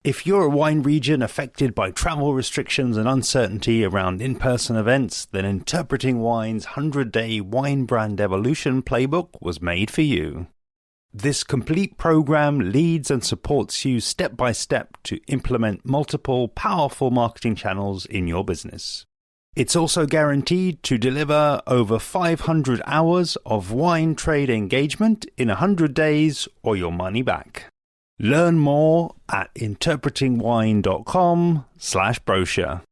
If you're a wine region affected by travel restrictions and uncertainty around in-person events, then Interpreting Wine's 100-day wine brand evolution playbook was made for you. This complete program leads and supports you step by step to implement multiple powerful marketing channels in your business. It's also guaranteed to deliver over 500 hours of wine trade engagement in 100 days or your money back. Learn more at interpretingwine.com/brochure.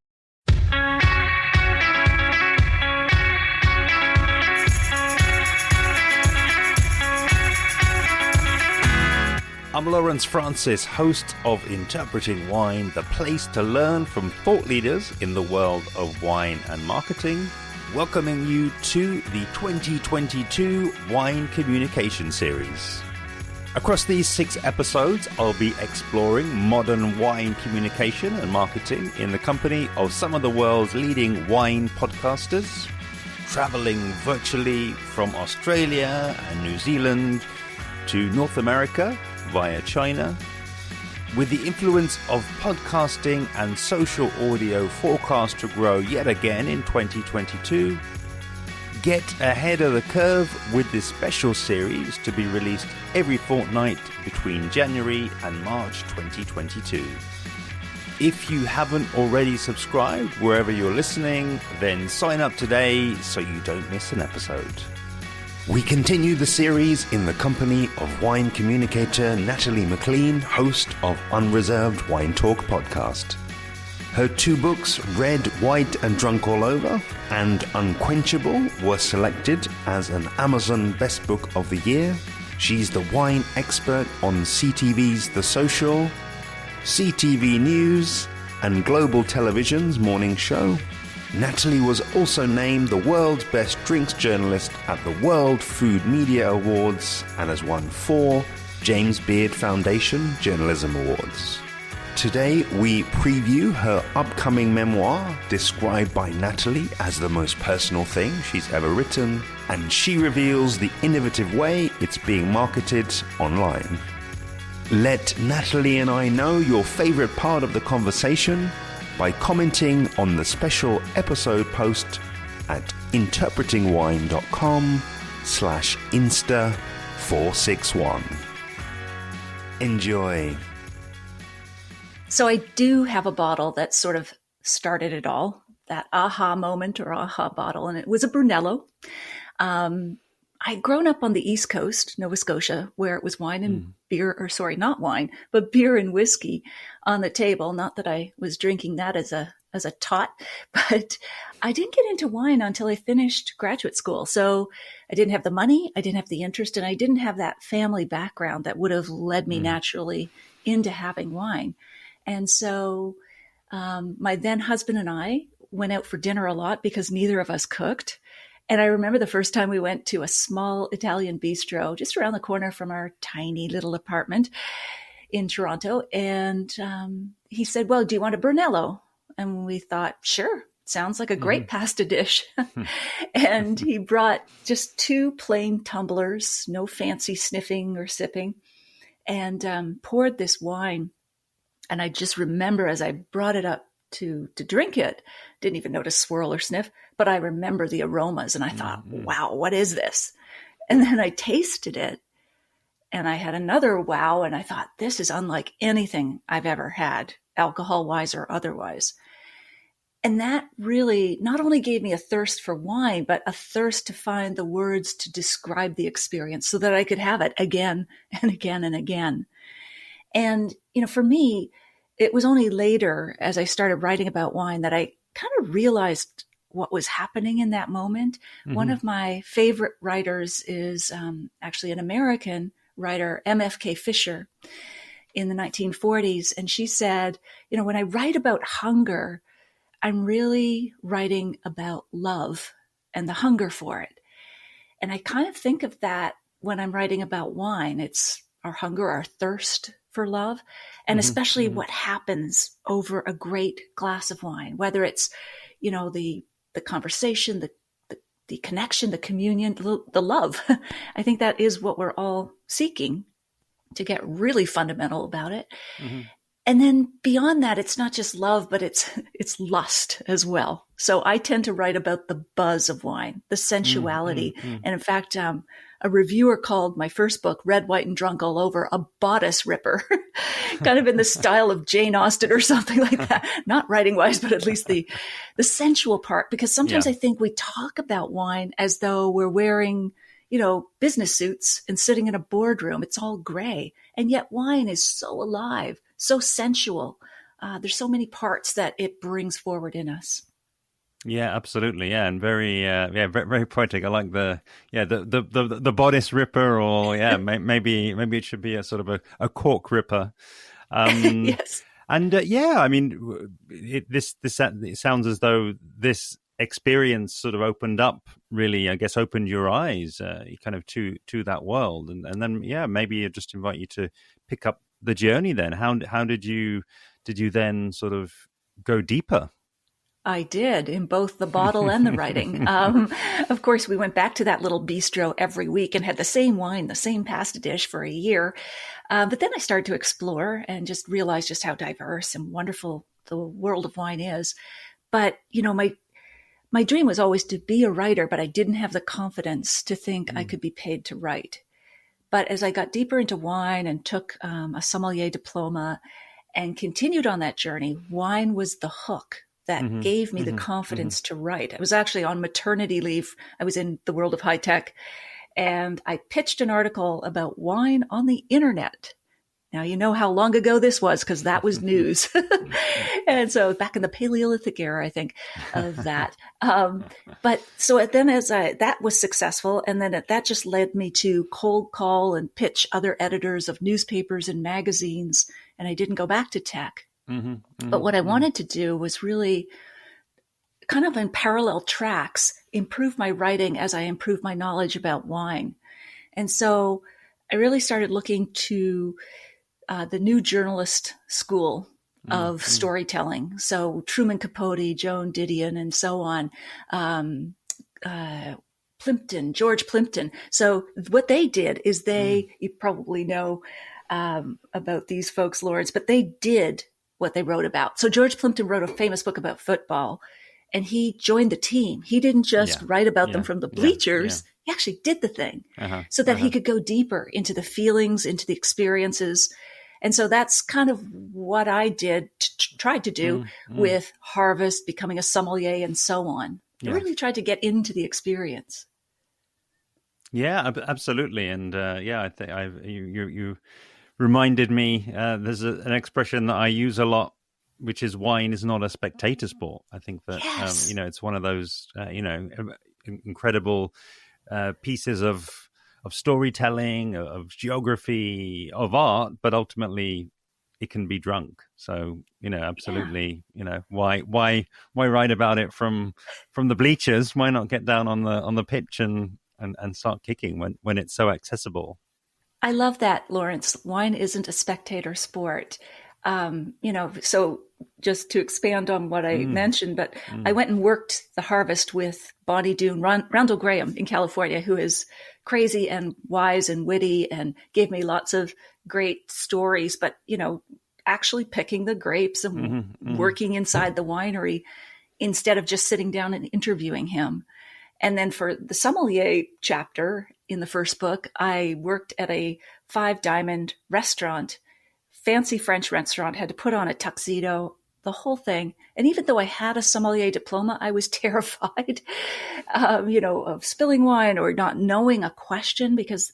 I'm Lawrence Francis, host of Interpreting Wine, the place to learn from thought leaders in the world of wine and marketing, welcoming you to the 2022 Wine Communication Series. Across these 6 episodes, I'll be exploring modern wine communication and marketing in the company of some of the world's leading wine podcasters, traveling virtually from Australia and New Zealand to North America via China. With the influence of podcasting and social audio forecast to grow yet again in 2022, get ahead of the curve with this special series to be released every fortnight between January and March 2022. If you haven't already subscribed wherever you're listening, then sign up today so you don't miss an episode. We continue the series in the company of wine communicator Natalie MacLean, host of Unreserved Wine Talk podcast. Her 2 books, Red, White and Drunk All Over and Unquenchable, were selected as an Amazon Best Book of the Year. She's the wine expert on CTV's The Social, CTV News and Global Television's Morning Show. Natalie was also named the world's best drinks journalist at the World Food Media Awards and has won 4 James Beard Foundation Journalism Awards. Today we preview her upcoming memoir, described by Natalie as the most personal thing she's ever written, and she reveals the innovative way it's being marketed online. Let Natalie and I know your favorite part of the conversation by commenting on the special episode post at interpretingwine.com/insta461. Enjoy. So I do have a bottle that sort of started it all, that aha moment or aha bottle, and it was a Brunello. I'd grown up on the East Coast, Nova Scotia, where it was wine and beer, or sorry, not wine, but beer and whiskey on the table. Not that I was drinking that as a tot, but I didn't get into wine until I finished graduate school. So I didn't have the money, I didn't have the interest, and I didn't have that family background that would have led me naturally into having wine. And so my then husband and I went out for dinner a lot because neither of us cooked. And I remember the first time we went to a small Italian bistro just around the corner from our tiny little apartment in Toronto. And he said, well, do you want a Brunello? And we thought, sure, sounds like a great pasta dish. And he brought just 2 plain tumblers, no fancy sniffing or sipping, and poured this wine. And I just remember as I brought it up to drink it, didn't even notice swirl or sniff, but I remember the aromas and I thought, wow, what is this? And then I tasted it and I had another wow. And I thought, this is unlike anything I've ever had, alcohol-wise or otherwise. And that really not only gave me a thirst for wine, but a thirst to find the words to describe the experience so that I could have it again and again and again. And, for me, it was only later as I started writing about wine that I kind of realized what was happening in that moment. One of my favorite writers is actually an American writer, MFK Fisher, in the 1940s. And she said, when I write about hunger, I'm really writing about love and the hunger for it. And I kind of think of that when I'm writing about wine. It's our hunger, our thirst for love, and especially what happens over a great glass of wine, whether it's, the conversation, the connection, the communion, the love. I think that is what we're all seeking, to get really fundamental about it. And then beyond that, it's not just love, but it's lust as well. So I tend to write about the buzz of wine, the sensuality. And in fact, a reviewer called my first book, Red, White, and Drunk All Over, a bodice ripper, kind of in the style of Jane Austen or something like that. Not writing wise, but at least the sensual part. Because sometimes I think we talk about wine as though we're wearing, business suits and sitting in a boardroom. It's all gray. And yet wine is so alive, so sensual. There's so many parts that it brings forward in us. Yeah, absolutely. Yeah, and very, very, very poetic. I like the bodice ripper, or maybe it should be a sort of a cork ripper. Yes. And I mean, it sounds as though this experience sort of opened your eyes, kind of to that world, and then maybe I just invite you to pick up the journey. Then, how did you then sort of go deeper? I did, in both the bottle and the writing. Of course, we went back to that little bistro every week and had the same wine, the same pasta dish for a year. But then I started to explore and just realized just how diverse and wonderful the world of wine is. But, my dream was always to be a writer, but I didn't have the confidence to think I could be paid to write. But as I got deeper into wine and took a sommelier diploma and continued on that journey, wine was the hook that gave me the confidence to write. I was actually on maternity leave. I was in the world of high tech, and I pitched an article about wine on the internet. Now, you know how long ago this was, because that was news. And so back in the Paleolithic era, I think, of that. But so then that was successful. And then that just led me to cold call and pitch other editors of newspapers and magazines. And I didn't go back to tech. But what I wanted to do was really kind of in parallel tracks, improve my writing as I improved my knowledge about wine. And so I really started looking to the new journalist school of storytelling. So Truman Capote, Joan Didion, and so on. George Plimpton. So what they did is you probably know about these folks, Lawrence, but they did what they wrote about. So George Plimpton wrote a famous book about football, and he joined the team. He didn't just write about them from the bleachers. He actually did the thing so that he could go deeper into the feelings, into the experiences. And so that's kind of what I tried to do with Harvest, becoming a sommelier, and so on. I really tried to get into the experience. Yeah, absolutely. And I think you reminded me, there's an expression that I use a lot, which is wine is not a spectator sport. I think that, it's one of those, incredible pieces of storytelling, of geography, of art, but ultimately it can be drunk. So, absolutely, why write about it from the bleachers? Why not get down on the pitch and start kicking when it's so accessible? I love that, Lawrence. Wine isn't a spectator sport. So just to expand on what I mentioned, but I went and worked the Harvest with Bonnie Doon, Randall Graham in California, who is crazy and wise and witty and gave me lots of great stories, but, actually picking the grapes and working inside the winery instead of just sitting down and interviewing him. And then for the sommelier chapter in the first book, I worked at a 5-diamond restaurant, fancy French restaurant, had to put on a tuxedo, the whole thing. And even though I had a sommelier diploma, I was terrified, of spilling wine or not knowing a question because,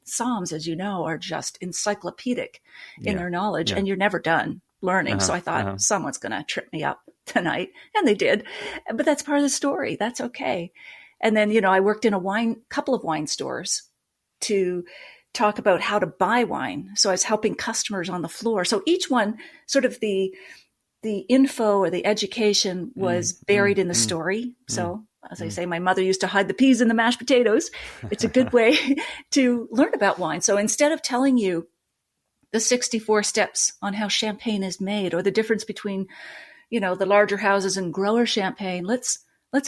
somms, as you know, are just encyclopedic in their knowledge and you're never done learning. So I thought someone's going to trip me up tonight. And they did. But that's part of the story. That's okay. And then, I worked in a couple of wine stores to talk about how to buy wine. So I was helping customers on the floor. So each one, sort of the info or the education was buried in the story. So as I say, my mother used to hide the peas in the mashed potatoes. It's a good way to learn about wine. So instead of telling you the 64 steps on how champagne is made or the difference between, the larger houses and grower champagne, let's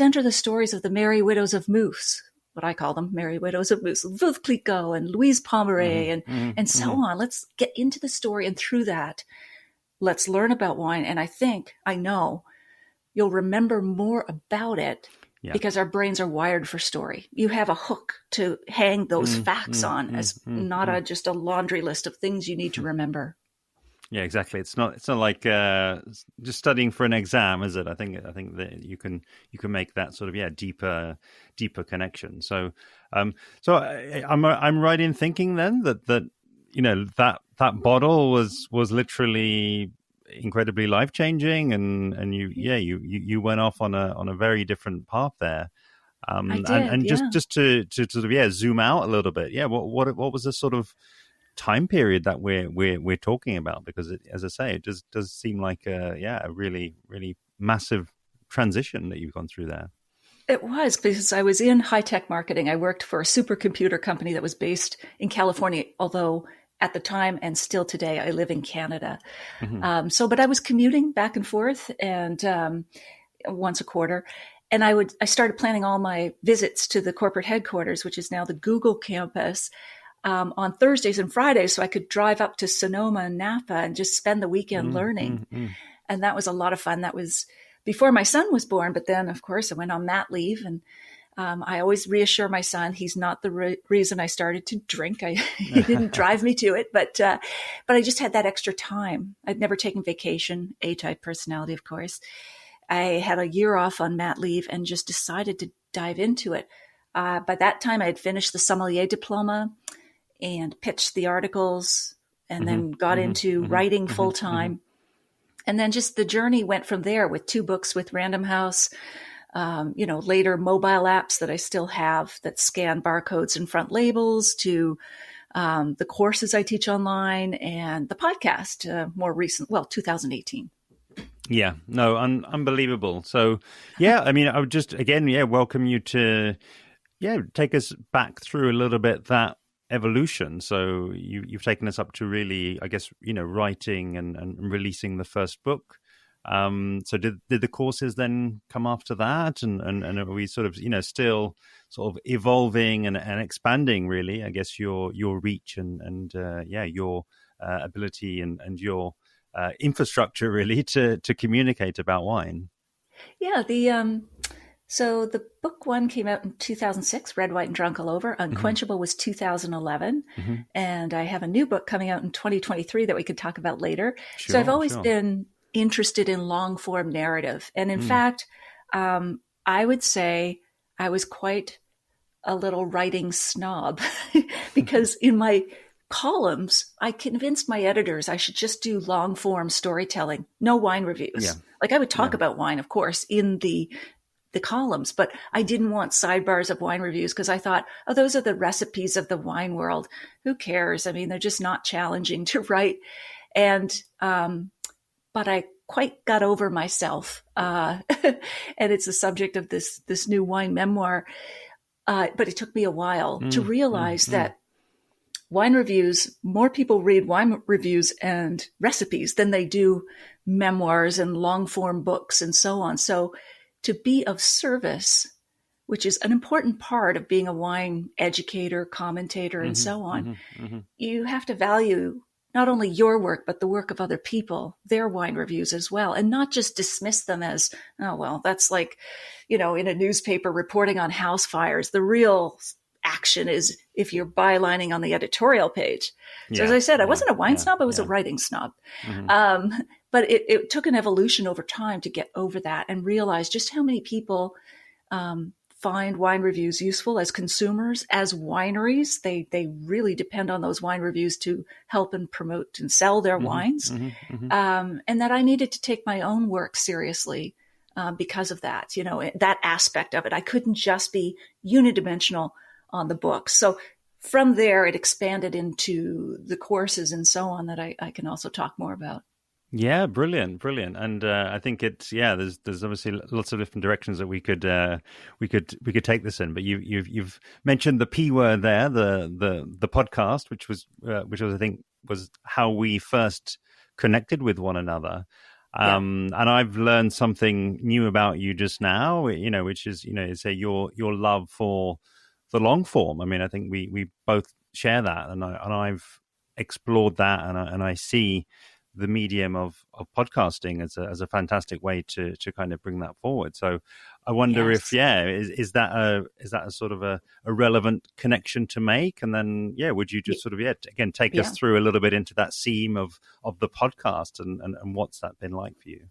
enter the stories of the Merry Widows of Mousse, what I call them, Merry Widows of Mousse, Veuve Clicquot and Louise Pomeray and so on. Let's get into the story. And through that, let's learn about wine. And I know you'll remember more about it Yeah. because our brains are wired for story. You have a hook to hang those facts on as not just a laundry list of things you need to remember. Yeah, exactly. It's not like just studying for an exam, is it? I think that you can make that sort of deeper connection. So I'm right in thinking then that that bottle was literally incredibly life changing, and you went off on a very different path there. I did, and just to sort of zoom out a little bit. What was the sort of time period that we're talking about? Because as I say, it does seem like a really massive transition that you've gone through there. It was, because I was in high-tech marketing. I worked for a supercomputer company that was based in California, although at the time and still today I live in Canada. But I was commuting back and forth and once a quarter. And I started planning all my visits to the corporate headquarters, which is now the Google campus, on Thursdays and Fridays, so I could drive up to Sonoma and Napa and just spend the weekend learning. And that was a lot of fun. That was before my son was born. But then, of course, I went on mat leave. And I always reassure my son he's not the reason I started to drink. He didn't drive me to it. But I just had that extra time. I'd never taken vacation, A-type personality, of course. I had a year off on mat leave and just decided to dive into it. By that time, I had finished the sommelier diploma and pitched the articles, and then got into writing full time. And then just the journey went from there with 2 books with Random House, later mobile apps that I still have that scan barcodes and front labels, to the courses I teach online, and the podcast, more recent, 2018. Yeah, no, unbelievable. So, I mean, I would just, again, welcome you to, take us back through a little bit that evolution. So you've taken us up to really, I guess, writing and releasing the first book. So did the courses then come after that? And are we sort of, still sort of evolving and expanding, really, I guess, your reach and your ability and your infrastructure, really, to communicate about wine? Yeah, so the book 1 came out in 2006, Red, White, and Drunk All Over. Unquenchable was 2011. And I have a new book coming out in 2023 that we could talk about later. Sure, so I've always been interested in long form narrative. And in fact, I would say I was quite a little writing snob because in my columns, I convinced my editors I should just do long form storytelling, no wine reviews. Yeah. Like I would talk about wine, of course, in the columns, but I didn't want sidebars of wine reviews because I thought, those are the recipes of the wine world. Who cares? I mean, they're just not challenging to write. And, but I quite got over myself. And it's the subject of this new wine memoir. But it took me a while to realize that wine reviews, more people read wine reviews and recipes than they do memoirs and long form books and so on. So to be of service, which is an important part of being a wine educator, commentator, and so on, you have to value not only your work, but the work of other people, their wine reviews as well, and not just dismiss them as, that's like, in a newspaper reporting on house fires. The real action is if you're bylining on the editorial page. So as I said, I wasn't a wine snob, I was a writing snob. But it took an evolution over time to get over that and realize just how many people find wine reviews useful as consumers, as wineries. They really depend on those wine reviews to help and promote and sell their wines. And that I needed to take my own work seriously because of that, that aspect of it. I couldn't just be unidimensional on the book. So from there, it expanded into the courses and so on that I can also talk more about. Yeah, brilliant. And I think it's there's obviously lots of different directions that we could take this in. But you've mentioned the P word there, the podcast, which was I think was how we first connected with one another. And I've learned something new about you just now, which is say your love for the long form. I mean, I think we both share that, and I've explored that, and I see the medium of podcasting as a fantastic way to kind of bring that forward. So I wonder if, is that a sort of a relevant connection to make? And then, would you just sort of, again, take us through a little bit into that seam of the podcast and what's that been like for you?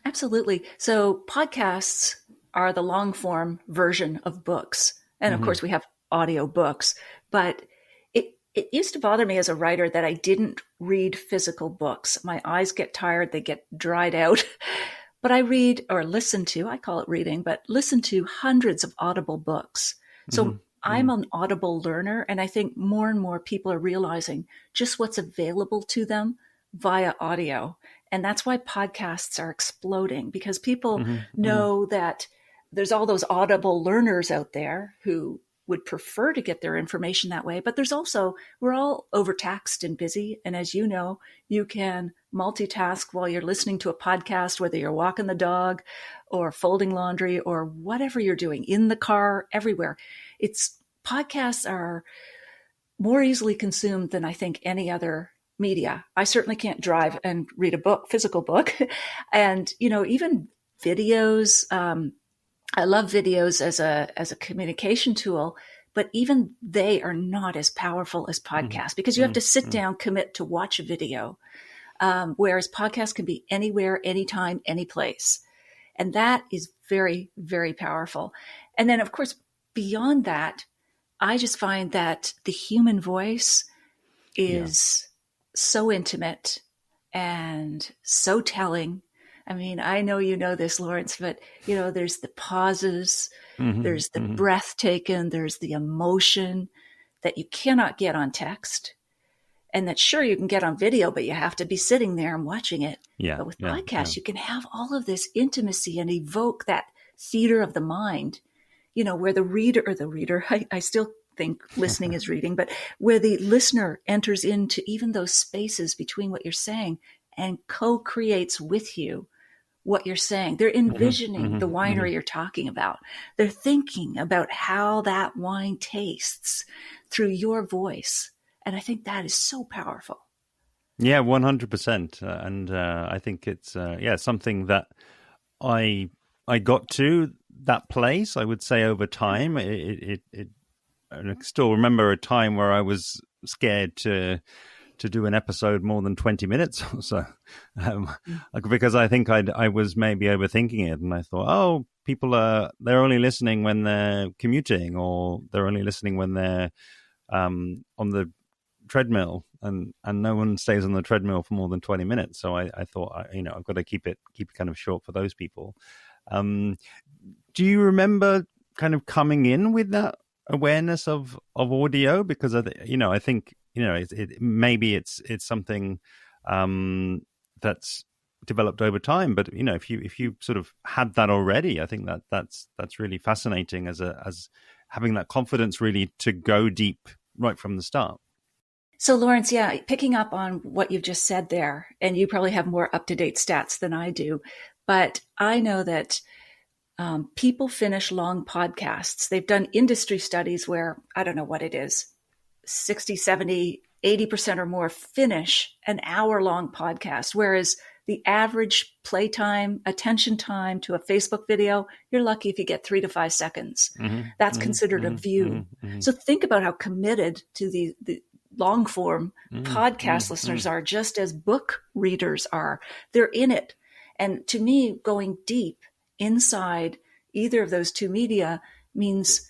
Absolutely. So podcasts are the long form version of books. And of course we have audio books, but it used to bother me as a writer that I didn't read physical books. My eyes get tired, they get dried out. But I read or listen to, I call it reading, but listen to hundreds of Audible books. So I'm an Audible learner, and I think more and more people are realizing just what's available to them via audio. And that's why podcasts are exploding, because people know that there's all those Audible learners out there who would prefer to get their information that way. But there's also, we're all overtaxed and busy. And as you know, you can multitask while you're listening to a podcast, whether you're walking the dog or folding laundry or whatever you're doing, in the car, everywhere. Podcasts are more easily consumed than I think any other media. I certainly can't drive and read a book, physical book. And, even videos, I love videos as a communication tool, but even they are not as powerful as podcasts, because you have to sit down, commit to watch a video. Whereas podcasts can be anywhere, anytime, any place. And that is very, very powerful. And then of course, beyond that, I just find that the human voice is so intimate and so telling. I mean, I know you know this, Lawrence, but, there's the pauses, there's the breath taken, there's the emotion that you cannot get on text, and that sure you can get on video, but you have to be sitting there and watching it. But with podcasts, you can have all of this intimacy and evoke that theater of the mind, where the reader, I still think listening is reading, but where the listener enters into even those spaces between what you're saying and co-creates with you what you're saying. They're envisioning the winery you're talking about. They're thinking about how that wine tastes through your voice. And I think that is so powerful. Yeah, 100%. And I think it's, something that I got to that place, I would say, over time. I still remember a time where I was scared to do an episode more than 20 minutes or so, because I think I was maybe overthinking it, and I thought, people they're only listening when they're commuting, or they're only listening when they're on the treadmill, and no one stays on the treadmill for more than 20 minutes. So I thought, I've got to keep it kind of short for those people. Do you remember kind of coming in with that awareness of audio? Because I think maybe it's something that's developed over time, but if you sort of had that already, I think that's really fascinating as having that confidence really to go deep right from the start. So Lawrence, picking up on what you've just said there, and you probably have more up-to-date stats than I do, but I know that people finish long podcasts. They've done industry studies where, I don't know what it is, 60, 70, 80% or more finish an hour-long podcast, whereas the average playtime, attention time to a Facebook video, you're lucky if you get 3 to 5 seconds. That's considered a view. So think about how committed to the long-form podcast listeners are, just as book readers are. They're in it. And to me, going deep inside either of those two media means,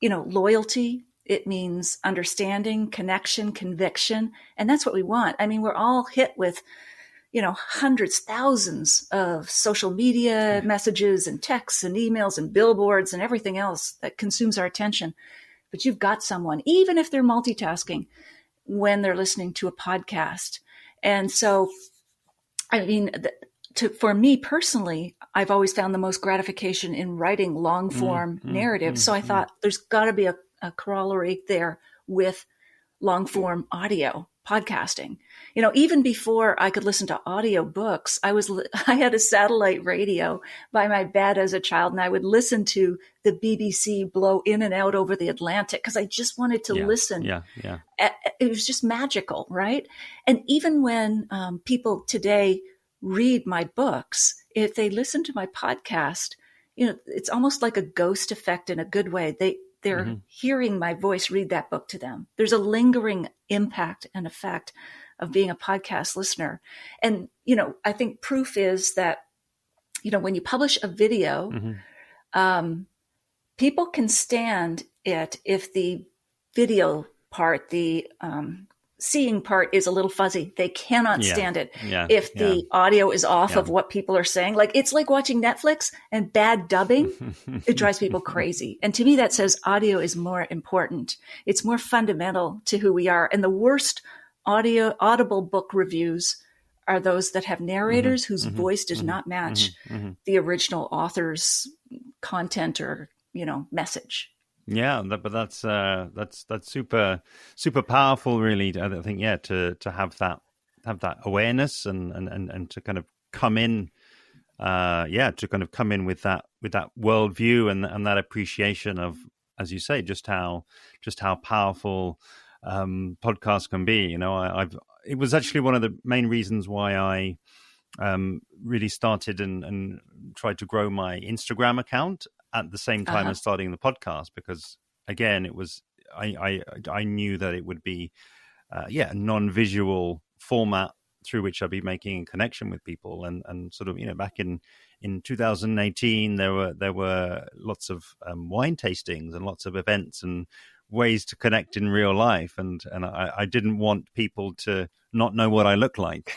loyalty. It means understanding, connection, conviction. And that's what we want. I mean, we're all hit with, hundreds, thousands of social media messages and texts and emails and billboards and everything else that consumes our attention. But you've got someone, even if they're multitasking, when they're listening to a podcast. And so, I mean, for me personally, I've always found the most gratification in writing long form narratives. So I thought there's got to be a corollary there with long form audio podcasting. Even before I could listen to audio books, I had a satellite radio by my bed as a child, and I would listen to the BBC blow in and out over the Atlantic because I just wanted to listen. Yeah, yeah. It was just magical, right? And even when people today read my books, if they listen to my podcast, it's almost like a ghost effect in a good way. They're hearing my voice read that book to them. There's a lingering impact and effect of being a podcast listener. And, I think proof is that, when you publish a video, people can stand it if the video part, the seeing part is a little fuzzy. They cannot stand it if the audio is off of what people are saying. Like, it's like watching Netflix and bad dubbing. It drives people crazy. And to me, that says audio is more important. It's more fundamental to who we are. And the worst audible book reviews are those that have narrators whose voice does not match the original author's content or, message. Yeah, but that's super powerful, really. I think, to have that awareness and to kind of come in, with that worldview and that appreciation of, as you say, just how powerful podcasts can be. It was actually one of the main reasons why I really started and tried to grow my Instagram account at the same time as starting the podcast, because again, it was I knew that it would be a non-visual format through which I'd be making a connection with people, and sort of back in 2018 there were lots of wine tastings and lots of events and ways to connect in real life, and I didn't want people to not know what I look like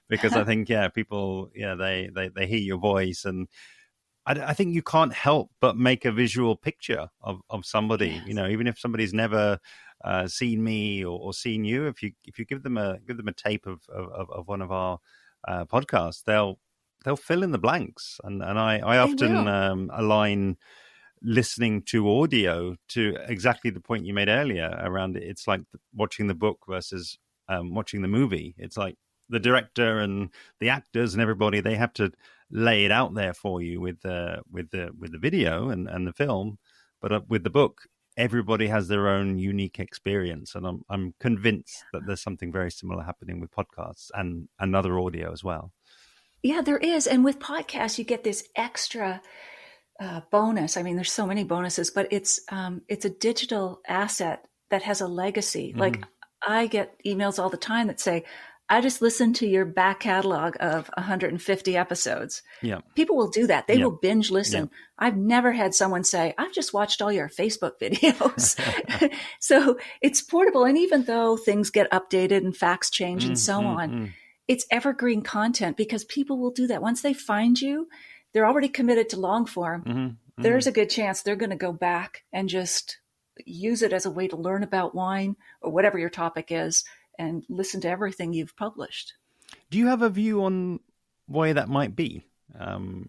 because I think people they hear your voice, and I think you can't help but make a visual picture of somebody. Yes. Even if somebody's never seen me or seen you, if you give them a tape of one of our podcasts, they'll fill in the blanks, and I often align listening to audio to exactly the point you made earlier around it. It's like watching the book versus watching the movie. It's like the director and the actors and everybody, they have to lay it out there for you with the video and the film, but with the book, everybody has their own unique experience, and I'm convinced that there's something very similar happening with podcasts and other audio as well. Yeah, there is. And with podcasts, you get this extra bonus. I mean, there's so many bonuses, but it's a digital asset that has a legacy. Like, I get emails all the time that say, I just listened to your back catalog of 150 episodes. Yeah. People will do that. They will binge listen. Yeah. I've never had someone say, I've just watched all your Facebook videos. So it's portable. And even though things get updated and facts change and so on, it's evergreen content because people will do that. Once they find you, they're already committed to long form. There's a good chance they're going to go back and just use it as a way to learn about wine or whatever your topic is, and listen to everything you've published. Do you have a view on why that might be?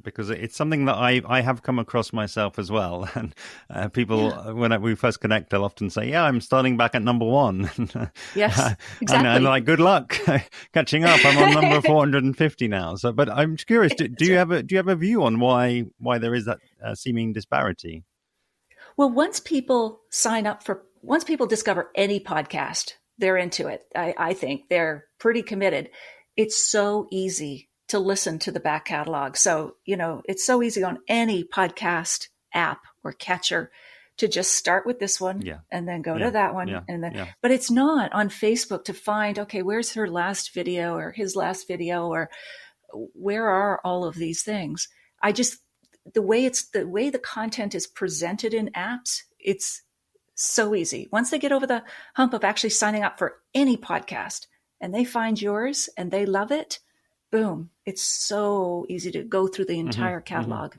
Because it's something that I have come across myself as well. And people, when we first connect, they'll often say, I'm starting back at number one. Yes, exactly. And like, good luck catching up. I'm on number 450 now. So, but I'm curious, do you have a view on why there is that seeming disparity? Well, once people discover any podcast, they're into it. I think they're pretty committed. It's so easy to listen to the back catalog. So, it's so easy on any podcast app or catcher to just start with this one and then go to that one. But it's not on Facebook to find, okay, where's her last video or his last video, or where are all of these things? The way the content is presented in apps, it's so easy. Once they get over the hump of actually signing up for any podcast and they find yours and they love it, boom, it's so easy to go through the entire catalog.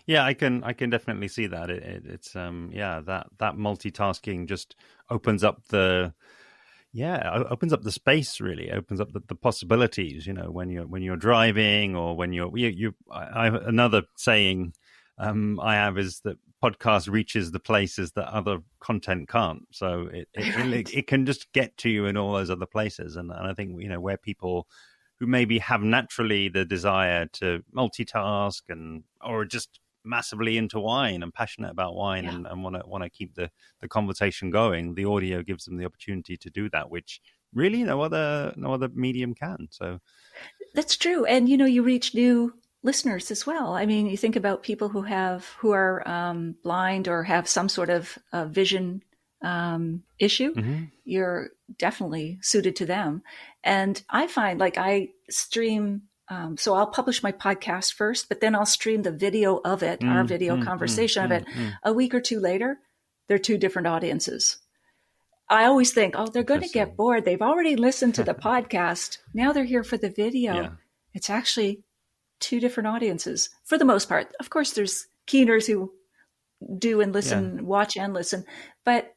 Yeah, I can definitely see that. It's that multitasking just opens up the space, really opens up the possibilities, when you're driving or when I have another saying I have is that podcast reaches the places that other content can't. So it can just get to you in all those other places. And I think, where people who maybe have naturally the desire to multitask or just massively into wine and passionate about wine, and want to keep the conversation going, the audio gives them the opportunity to do that, which really no other medium can. So that's true. And you reach new listeners as well. I mean, you think about people who are blind or have some sort of vision issue. Mm-hmm. You're definitely suited to them. And I find, like, I stream, so I'll publish my podcast first, but then I'll stream the video of it, our video conversation of it. A week or two later, they're two different audiences. I always think, they're going to get bored. They've already listened to the podcast. Now they're here for the video. Yeah. It's actually two different audiences for the most part. Of course, there's keeners who do and listen, watch and listen, but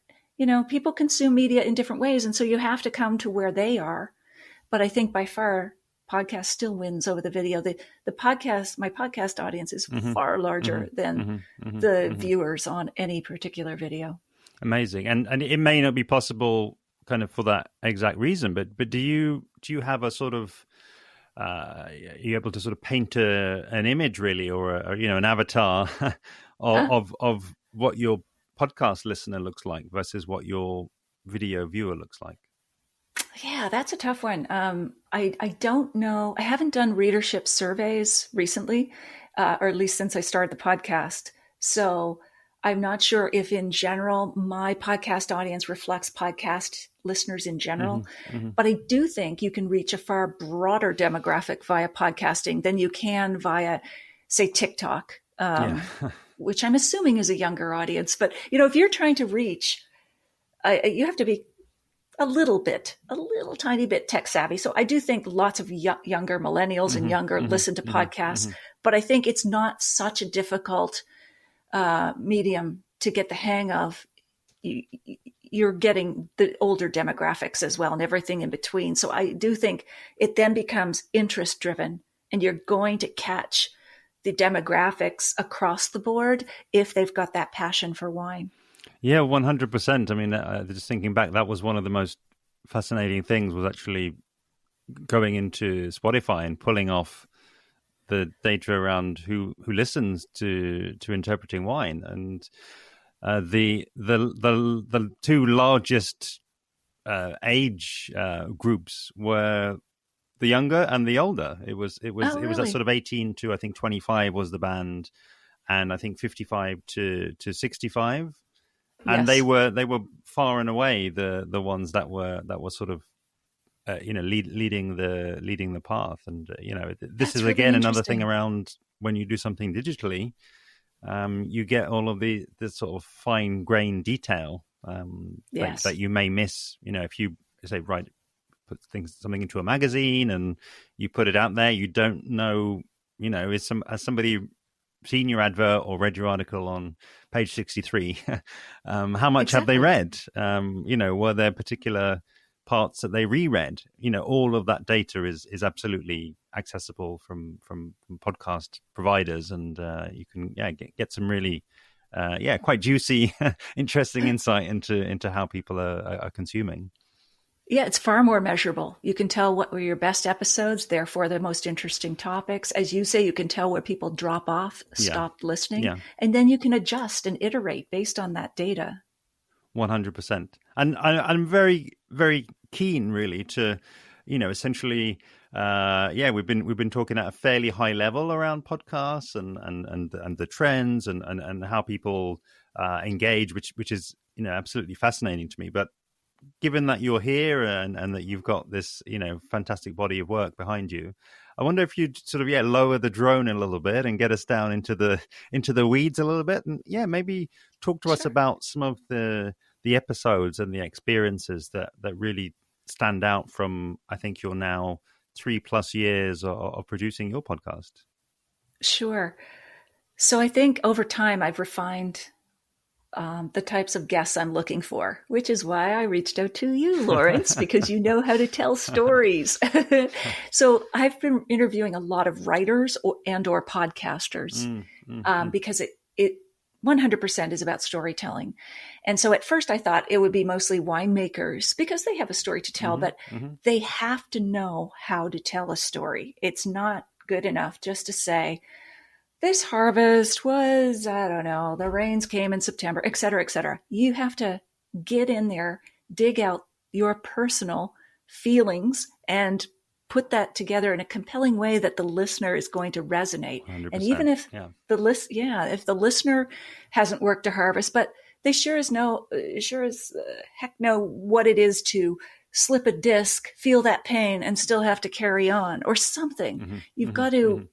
people consume media in different ways. And so you have to come to where they are. But I think by far, podcast still wins over the video. The podcast, my podcast audience is far larger than the viewers on any particular video. Amazing. And it may not be possible kind of for that exact reason, but do you have a sort of, are you able to sort of paint an image really, or an avatar of what your podcast listener looks like versus what your video viewer looks like? Yeah, that's a tough one. I don't know. I haven't done readership surveys recently, or at least since I started the podcast. So I'm not sure if in general my podcast audience reflects podcast listeners in general, but I do think you can reach a far broader demographic via podcasting than you can via, say, TikTok, which I'm assuming is a younger audience. But, if you're trying to reach, you have to be a little tiny bit tech savvy. So I do think lots of younger millennials and younger listen to podcasts, but I think it's not such a difficult medium to get the hang of. You're getting the older demographics as well and everything in between. So I do think it then becomes interest driven, and you're going to catch the demographics across the board if they've got that passion for wine. Yeah, 100%. I mean, just thinking back, that was one of the most fascinating things, was actually going into Spotify and pulling off the data around who listens to interpreting wine, and the two largest age groups were the younger and the older. It was really? That sort of 18 to, I think, 25 was the band, and I think 55 to 65. And they were far and away the ones that were sort of leading the path. And this That's is really again another thing around when you do something digitally, you get all of the sort of fine grained detail that you may miss. If you say put something into a magazine and you put it out there, you don't know. Has somebody seen your advert or read your article on page 63? How much have they read? Were there particular parts that they reread? All of that data is absolutely accessible from podcast providers, and you can get some really quite juicy, interesting insight into how people are consuming. Yeah, it's far more measurable. You can tell what were your best episodes, therefore the most interesting topics. As you say, you can tell where people drop off, stop listening, and then you can adjust and iterate based on that data. 100%. And I'm very, very keen really to, essentially, we've been talking at a fairly high level around podcasts and the trends and how people engage, which is, absolutely fascinating to me. But given that you're here and that you've got this, fantastic body of work behind you, I wonder if you'd sort of, lower the drone a little bit and get us down into the weeds a little bit, and maybe talk to us about some of the episodes and the experiences that really stand out from, I think, your now 3+ years of producing your podcast. Sure. So I think over time I've refined the types of guests I'm looking for, which is why I reached out to you, Lawrence, because you know how to tell stories. So I've been interviewing a lot of writers or podcasters because it 100% is about storytelling. And so at first I thought it would be mostly winemakers because they have a story to tell, but they have to know how to tell a story. It's not good enough just to say, this harvest was, I don't know, the rains came in September, et cetera, et cetera. You have to get in there, dig out your personal feelings and put that together in a compelling way that the listener is going to resonate. And even if if the listener hasn't worked a harvest, but they sure as heck know what it is to slip a disc, feel that pain, and still have to carry on or something. You've got to,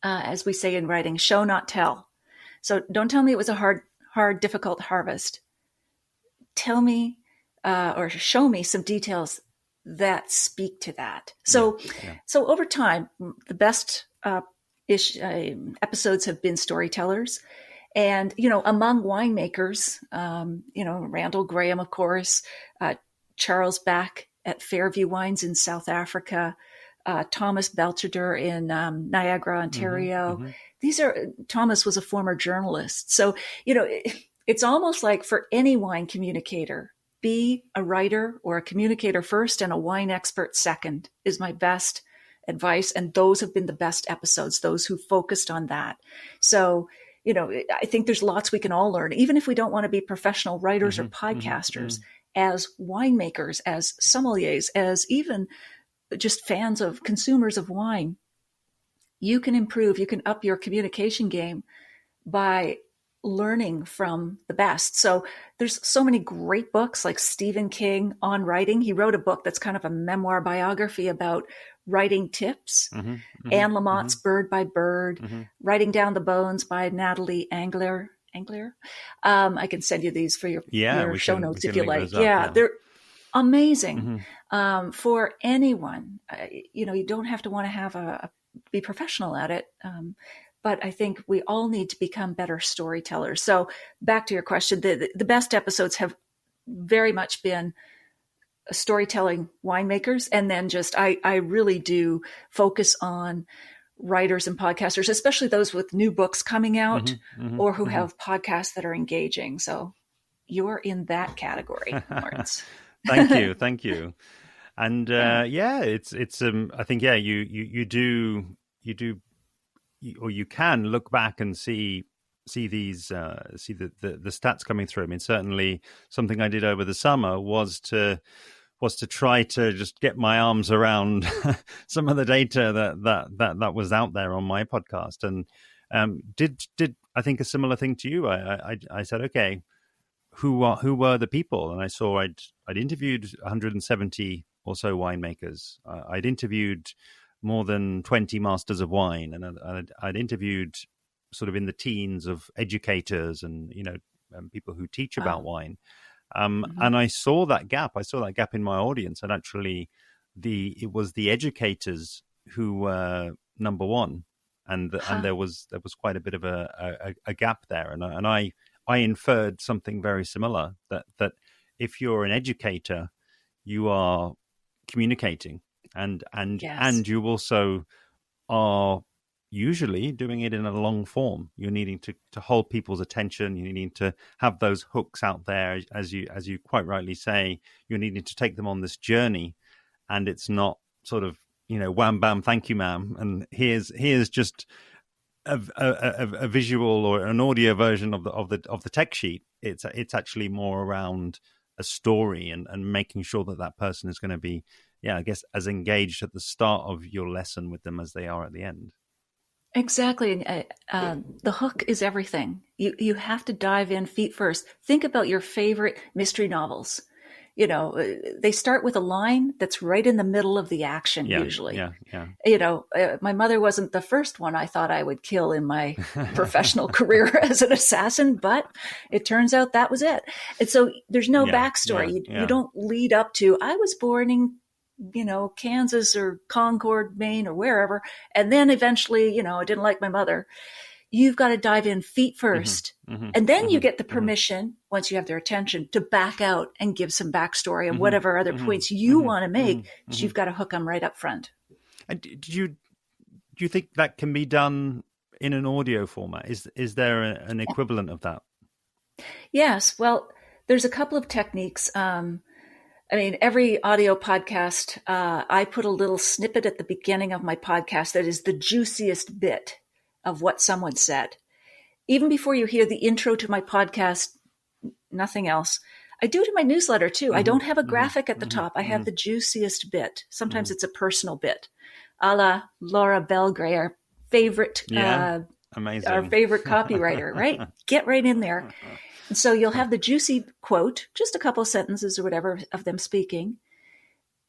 as we say in writing, show not tell. So don't tell me it was a hard, difficult harvest. Tell me or show me some details that speak to that. So over time, the best episodes have been storytellers. And, among winemakers, Randall Graham, of course, Charles Back at Fairview Wines in South Africa, Thomas Belcheder in Niagara, Ontario. Thomas was a former journalist. So, it's almost like for any wine communicator, be a writer or a communicator first and a wine expert second is my best advice. And those have been the best episodes, those who focused on that. So, I think there's lots we can all learn, even if we don't want to be professional writers or podcasters, as winemakers, as sommeliers, as even just fans of consumers of wine. You can improve, you can up your communication game by learning from the best. So there's so many great books like Stephen King on writing. He wrote a book that's kind of a memoir biography about writing tips. Anne Lamott's Bird by Bird, Writing Down the Bones by Natalie MacLean. I can send you these for your show notes if you like. They're amazing for anyone. You don't have to want to have be professional at it. But I think we all need to become better storytellers. So back to your question, the best episodes have very much been storytelling winemakers. And then I really do focus on writers and podcasters, especially those with new books coming out or who have podcasts that are engaging. So you're in that category, Lawrence. Thank you. And it's I think you do or you can look back and see these the stats coming through. I mean, certainly something I did over the summer was to try to just get my arms around some of the data that was out there on my podcast, and did I think a similar thing to you. I said, okay, who were the people? And I saw I'd interviewed 170 or so winemakers. I'd interviewed more than 20 masters of wine, and I'd interviewed sort of in the teens of educators and people who teach about wine. And I saw that gap. I saw that gap in my audience, and actually, it was the educators who were number one, and there was quite a bit of a gap there, and I inferred something very similar, that if you're an educator, you are communicating, and you also are usually doing it in a long form. You're needing to hold people's attention. You need to have those hooks out there, as you quite rightly say. You're needing to take them on this journey, and it's not sort of wham bam, thank you, ma'am, and here's just a visual or an audio version of the tech sheet. It's actually more around a story and making sure that person is going to be, I guess, as engaged at the start of your lesson with them as they are at the end. Exactly. The hook is everything. You have to dive in feet first. Think about your favorite mystery novels. They start with a line that's right in the middle of the action, usually. My mother wasn't the first one I thought I would kill in my professional career as an assassin, but it turns out that was it. And so there's no backstory. You don't lead up to, I was born in Kansas or Concord, Maine, or wherever. And then eventually, I didn't like my mother. You've got to dive in feet first. And then you get the permission, once you have their attention, to back out and give some backstory and whatever other points you want to make. But you've got to hook them right up front. And do you think that can be done in an audio format? Is there an equivalent of that? Yes. Well, there's a couple of techniques. I mean, every audio podcast, I put a little snippet at the beginning of my podcast that is the juiciest bit of what someone said. Even before you hear the intro to my podcast, nothing else. I do it in my newsletter too. I don't have a graphic at the top. I have the juiciest bit. Sometimes it's a personal bit, a la Laura Belgray, our favorite, amazing, our favorite copywriter, right? Get right in there. And so you'll have the juicy quote, just a couple sentences or whatever of them speaking.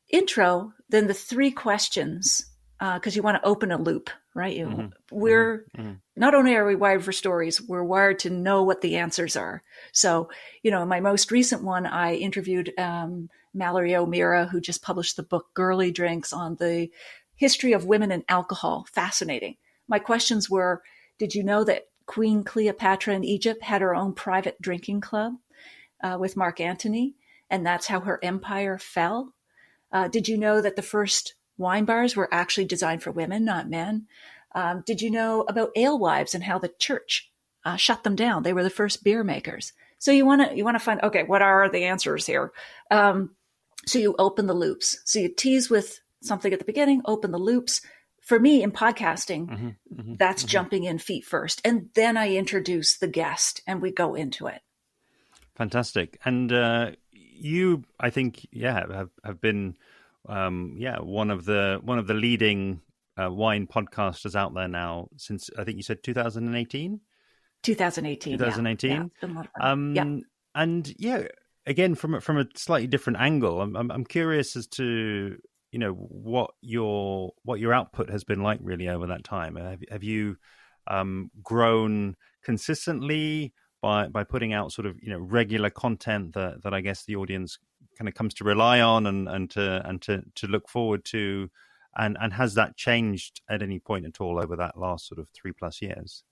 Intro, then the 3 questions, because you want to open a loop, right? We're not only are we wired for stories, we're wired to know what the answers are. So, in my most recent one, I interviewed Mallory O'Meara, who just published the book Girly Drinks on the history of women and alcohol. Fascinating. My questions were, did you know that Queen Cleopatra in Egypt had her own private drinking club with Mark Antony, and that's how her empire fell? Did you know that the first wine bars were actually designed for women, not men? Did you know about alewives and how the church shut them down? They were the first beer makers. So you want to find, okay, what are the answers here? So you open the loops. So you tease with something at the beginning, open the loops. For me in podcasting, that's jumping in feet first. And then I introduce the guest and we go into it. Fantastic. And you, I think, have been, one of the leading wine podcasters out there now since, I think you said 2018? 2018. 2018. Yeah. It's been a lot of fun. And again, from a slightly different angle, I'm curious as to, what your output has been like really over that time. Have you grown consistently by putting out sort of regular content that I guess the audience kind of comes to rely on and to look forward to, and has that changed at any point at all over that last sort of 3+ years?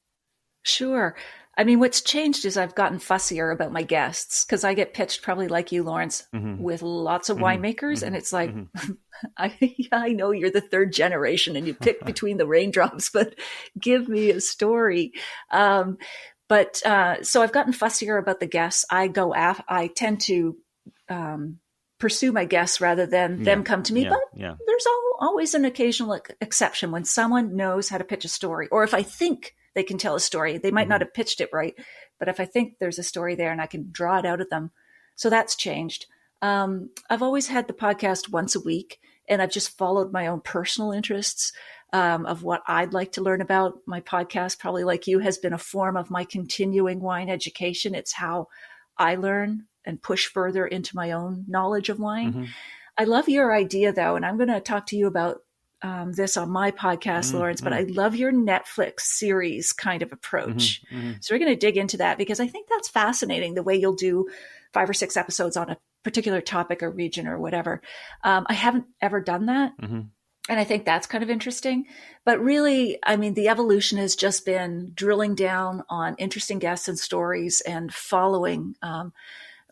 Sure. I mean, what's changed is I've gotten fussier about my guests because I get pitched probably like you, Lawrence, with lots of winemakers. And it's like, I know you're the 3rd generation and you pick between the raindrops, but give me a story. So I've gotten fussier about the guests. I tend to pursue my guests rather than them come to me. But there's always an occasional exception when someone knows how to pitch a story, or if I think they can tell a story. They might not have pitched it right, but if I think there's a story there and I can draw it out of them. So that's changed. I've always had the podcast once a week, and I've just followed my own personal interests of what I'd like to learn about. My podcast, probably like you, has been a form of my continuing wine education. It's how I learn and push further into my own knowledge of wine. I love your idea, though, and I'm going to talk to you about this on my podcast, Lawrence, but I love your Netflix series kind of approach. So we're going to dig into that because I think that's fascinating, the way you'll do 5 or 6 episodes on a particular topic or region or whatever. I haven't ever done that. And I think that's kind of interesting. But really, I mean, the evolution has just been drilling down on interesting guests and stories and following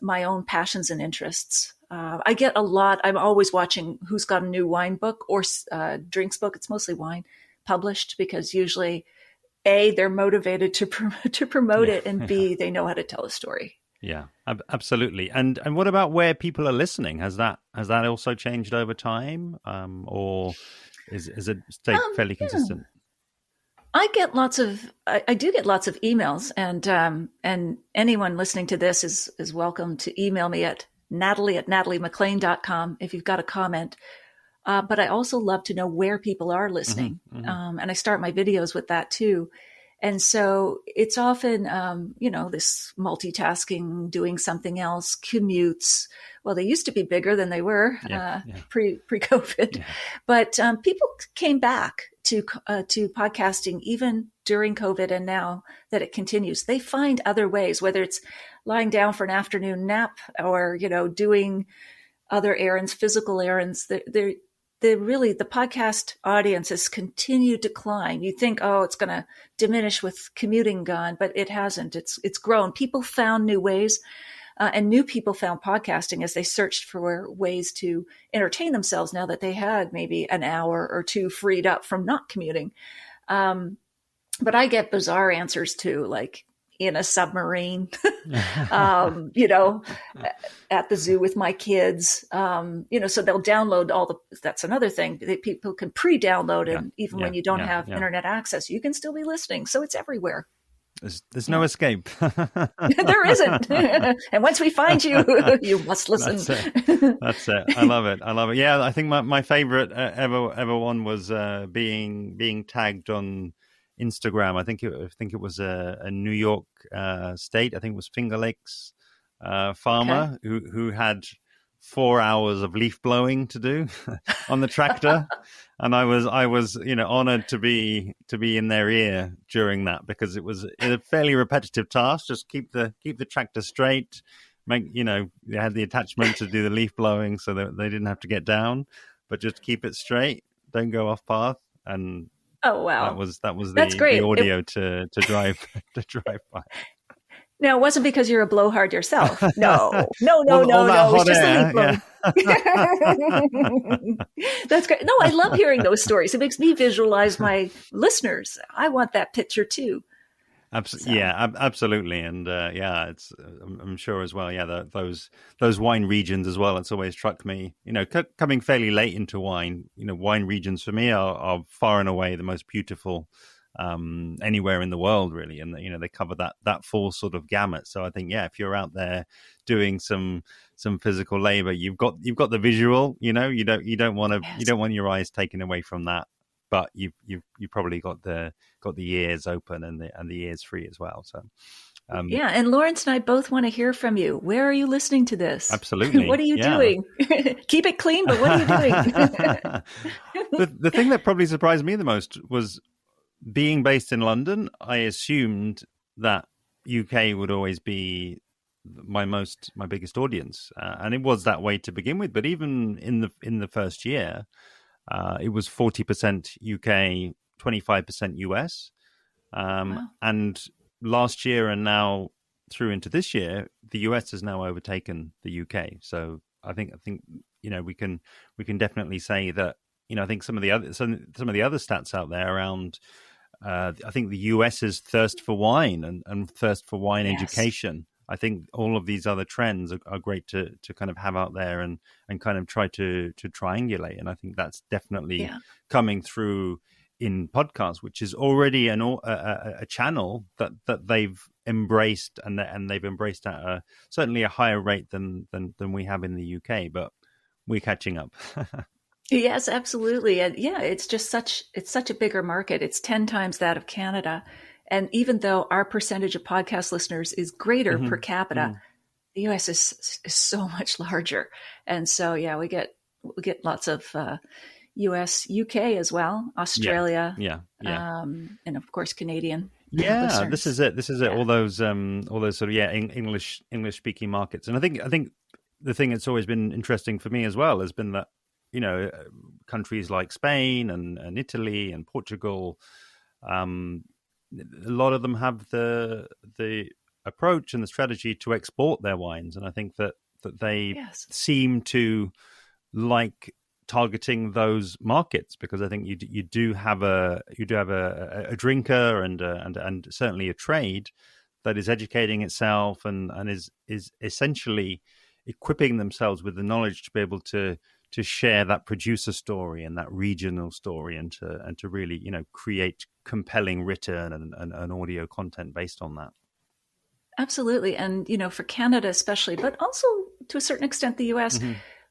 my own passions and interests. I get a lot. I'm always watching who's got a new wine book or drinks book. It's mostly wine published because usually A, they're motivated to promote it, and B, they know how to tell a story. Yeah, absolutely. And what about where people are listening? Has that also changed over time, or is it stayed fairly consistent? I do get lots of emails, and anyone listening to this is welcome to email me at Natalie@nataliemaclean.com if you've got a comment. But I also love to know where people are listening. And I start my videos with that too. And so it's often, this multitasking, doing something else, commutes. Well, they used to be bigger than they were pre-COVID, but people came back to podcasting even during COVID, and now that it continues, they find other ways, whether it's lying down for an afternoon nap or doing other errands, physical errands. The podcast audience has continued to climb. You think, it's going to diminish with commuting gone, but it hasn't. It's grown. People found new ways, and new people found podcasting as they searched for ways to entertain themselves now that they had maybe an hour or two freed up from not commuting. But I get bizarre answers too, like in a submarine, at the zoo with my kids, so they'll download that's another thing that people can pre-download. And even when you don't have internet access, you can still be listening. So it's everywhere. There's no escape. There isn't. And once we find you, you must listen. That's it. I love it. Yeah, I think my favorite ever one was being tagged on Instagram. I think it was a New York state. I think it was Finger Lakes farmer who had 4 hours of leaf blowing to do on the tractor. And I was honored to be in their ear during that, because it was a fairly repetitive task. Just keep the tractor straight, they had the attachment to do the leaf blowing so that they didn't have to get down, but just keep it straight, don't go off path. And oh wow, that was That's great. The audio to drive by. No, it wasn't because you're a blowhard yourself. No. It's just the leaf blowing. That's great. No, I love hearing those stories. It makes me visualize my listeners. I want that picture too. Absolutely. And it's I'm sure as well. Yeah, those wine regions as well. It's always struck me. Coming fairly late into wine. Wine regions for me are far and away the most beautiful anywhere in the world, really. And they cover that full sort of gamut. So I think if you're out there doing some physical labor, you've got the visual. You don't want your eyes taken away from that. But you probably got the ears open and the ears free as well. So and Lawrence and I both want to hear from you. Where are you listening to this? Absolutely. What are you doing? Keep it clean, but what are you doing? The thing that probably surprised me the most was being based in London. I assumed that UK would always be my biggest audience, and it was that way to begin with. But even in the first year, it was 40% UK, 25% US. Wow. And last year and now through into this year, the US has now overtaken the UK. So I think we can definitely say that. I think some of the other stats out there around. I think the US's thirst for wine and thirst for wine education. I think all of these other trends are great to kind of have out there and kind of try to triangulate. And I think that's definitely coming through in podcasts, which is already a channel that they've embraced and they've embraced at certainly a higher rate than we have in the UK, but we're catching up. Yes, absolutely. And it's just such a bigger market. It's 10 times that of Canada. And even though our percentage of podcast listeners is greater per capita, the US is so much larger. And so, we get lots of US, UK as well, Australia, and of course Canadian. Listeners. This is it. All those sort of English speaking markets. And I think the thing that's always been interesting for me as well has been that countries like Spain and Italy and Portugal, a lot of them have the approach and the strategy to export their wines, and I think that they seem to like targeting those markets, because I think you do have a drinker and certainly a trade that is educating itself and is essentially equipping themselves with the knowledge to be able to share that producer story and that regional story and to really create compelling written and audio content based on that. Absolutely. And for Canada especially, but also to a certain extent the US,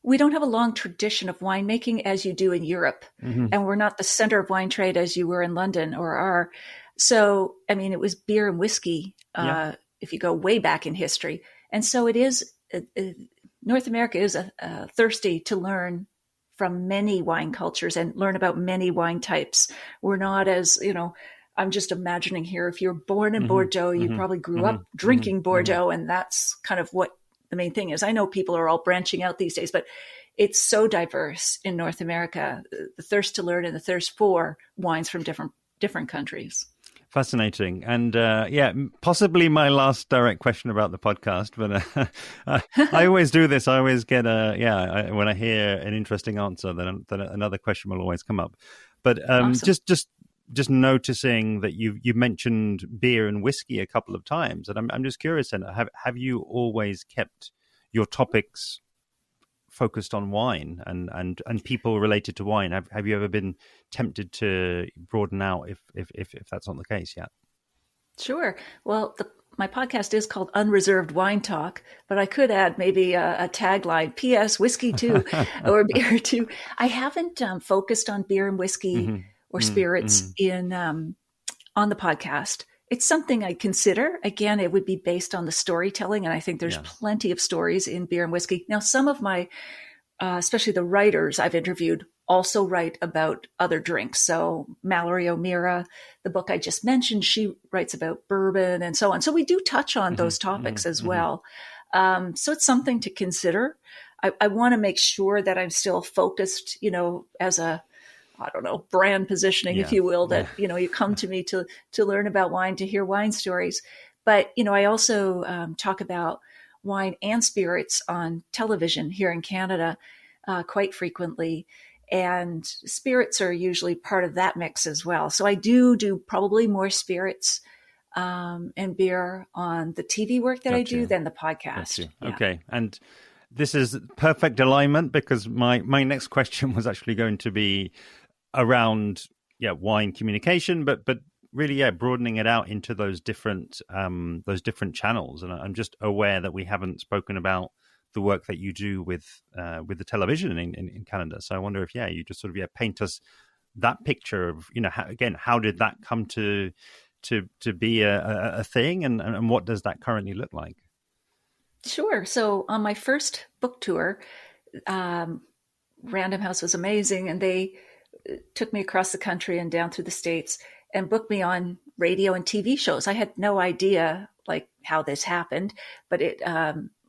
we don't have a long tradition of winemaking as you do in Europe. And we're not the center of wine trade as you were in London or are. So it was beer and whiskey if you go way back in history. And so it is North America is thirsty to learn from many wine cultures and learn about many wine types. We're not as, I'm just imagining here, if you're born in Bordeaux, you probably grew up drinking Bordeaux, and that's kind of what the main thing is. I know people are all branching out these days, but it's so diverse in North America, the thirst to learn and the thirst for wines from different countries. Fascinating. And possibly my last direct question about the podcast, but I always do this. I always get when I hear an interesting answer, then another question will always come up. But awesome. just just noticing that you've mentioned beer and whiskey a couple of times, and I'm just curious. And have you always kept your topics focused on wine and people related to wine? Have you ever been tempted to broaden out if that's not the case yet? Sure. Well, my podcast is called Unreserved Wine Talk, but I could add maybe a tagline: P.S. Whiskey too, or beer too. I haven't focused on beer and whiskey or spirits in on the podcast. It's something I consider. Again, it would be based on the storytelling, and I think there's plenty of stories in beer and whiskey. Now, some of my, especially the writers I've interviewed, also write about other drinks. So Mallory O'Meara, the book I just mentioned, she writes about bourbon and so on. So we do touch on those topics as well. So it's something to consider. I want to make sure that I'm still focused, as a, I don't know, brand positioning, if you will, that, you come to me to learn about wine, to hear wine stories. But, I also talk about wine and spirits on television here in Canada quite frequently. And spirits are usually part of that mix as well. So I do probably more spirits and beer on the TV work that I do than the podcast. Yeah. Okay. And this is perfect alignment, because my next question was actually going to be around wine communication, but really broadening it out into those different channels. And I'm just aware that we haven't spoken about the work that you do with the television in Canada. So I wonder if you just sort of paint us that picture of how did that come to be a thing, and what does that currently look like? Sure. So on my first book tour, Random House was amazing, and they took me across the country and down through the States and booked me on radio and TV shows. I had no idea how this happened, but it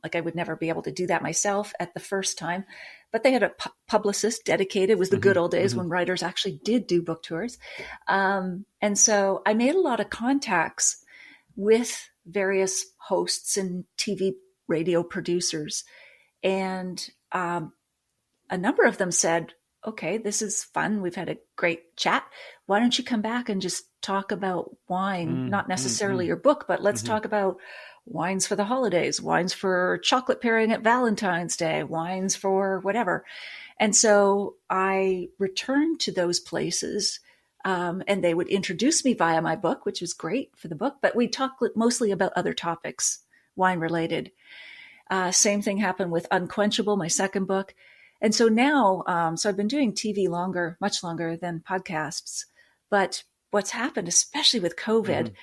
I would never be able to do that myself at the first time. But they had a publicist dedicated. It was the good old days when writers actually did do book tours. And so I made a lot of contacts with various hosts and TV radio producers. And a number of them said, okay, this is fun. We've had a great chat. Why don't you come back and just talk about wine? Not necessarily your book, but let's talk about wines for the holidays, wines for chocolate pairing at Valentine's Day, wines for whatever. And so I returned to those places, and they would introduce me via my book, which was great for the book, but we talked mostly about other topics, wine related. Same thing happened with Unquenchable, my second book. And so now, so I've been doing TV much longer than podcasts. But what's happened, especially with COVID,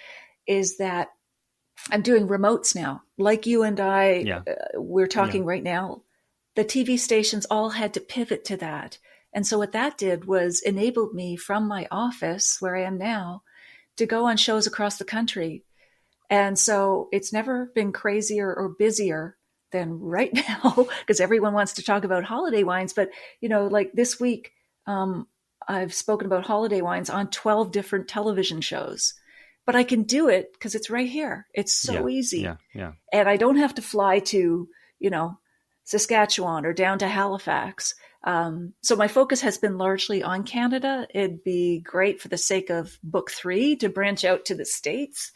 is that I'm doing remotes now. Like you and I, we're talking right now. The TV stations all had to pivot to that. And so what that did was enabled me from my office, where I am now, to go on shows across the country. And so it's never been crazier or busier than right now, because everyone wants to talk about holiday wines. But, this week, I've spoken about holiday wines on 12 different television shows. But I can do it because it's right here. It's so easy. Yeah. And I don't have to fly to, Saskatchewan or down to Halifax. So my focus has been largely on Canada. It'd be great for the sake of book 3 to branch out to the States.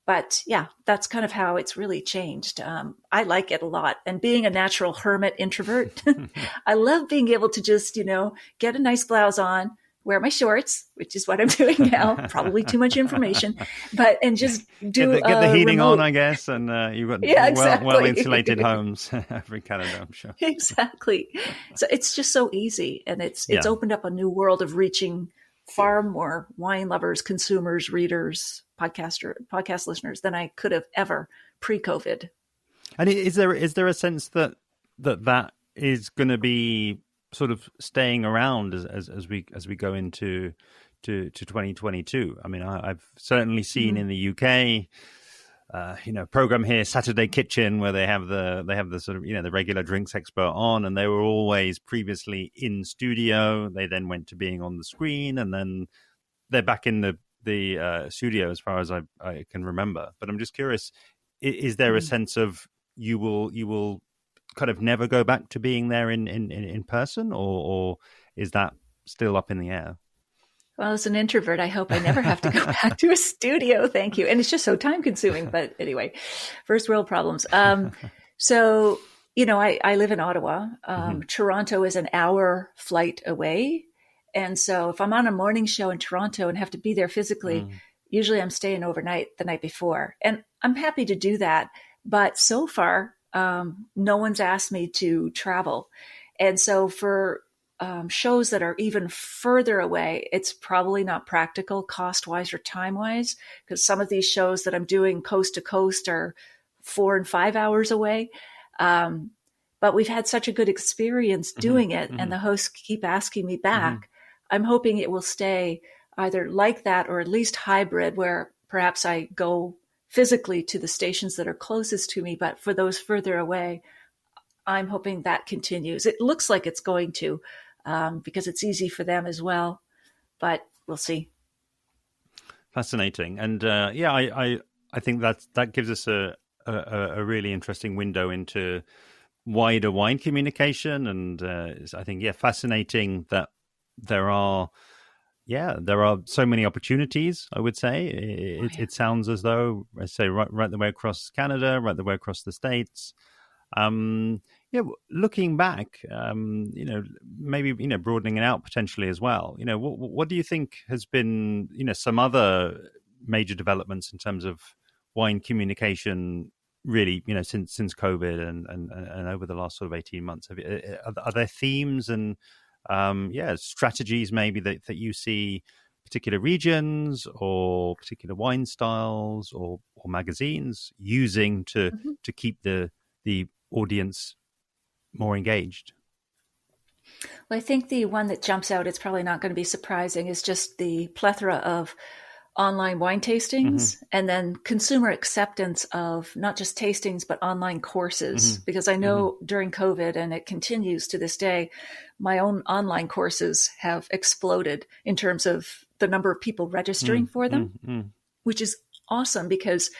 But that's kind of how it's really changed. I like it a lot. And being a natural hermit introvert, I love being able to just, get a nice blouse on, wear my shorts, which is what I'm doing now. Probably too much information, and just do get the heating remote on, I guess, and you've got exactly. well insulated homes over in Canada, I'm sure. Exactly. So it's just so easy, and it's opened up a new world of reaching far more wine lovers, consumers, readers, podcast listeners than I could have ever pre-COVID. And is there a sense that is going to be sort of staying around as we go into to 2022? I mean, I've certainly seen in the UK, program here, Saturday Kitchen, where they have the sort of the regular drinks expert on, and they were always previously in studio. They then went to being on the screen, and then they're back in the studio as far as I can remember. But I'm just curious, is there a sense of you will kind of never go back to being there in person, or is that still up in the air? Well, as an introvert, I hope I never have to go back to a studio. Thank you. And it's just so time consuming. But anyway, first world problems. So, I live in Ottawa. Toronto is an hour flight away. And so if I'm on a morning show in Toronto and have to be there physically, usually I'm staying overnight the night before. And I'm happy to do that. But so far, no one's asked me to travel. And so for shows that are even further away, it's probably not practical cost-wise or time-wise, because some of these shows that I'm doing coast to coast are 4 and 5 hours away. But we've had such a good experience doing it, and the hosts keep asking me back. I'm hoping it will stay either like that or at least hybrid, where perhaps I go physically to the stations that are closest to me, but for those further away, I'm hoping that continues. It looks like it's going to, because it's easy for them as well, but we'll see. Fascinating. And I think that gives us a really interesting window into wider wine communication. And I think, fascinating that there are so many opportunities, I would say. It sounds as though, I say, right the way across Canada, right the way across the States. Looking back, maybe, broadening it out potentially as well. What do you think has been, some other major developments in terms of wine communication, really, since COVID and over the last sort of 18 months? Are there themes and strategies maybe that you see particular regions or particular wine styles or magazines using to keep the audience more engaged? Well, I think the one that jumps out, it's probably not going to be surprising, is just the plethora of online wine tastings and then consumer acceptance of not just tastings, but online courses. Because I know during COVID, and it continues to this day, my own online courses have exploded in terms of the number of people registering for them, which is awesome, because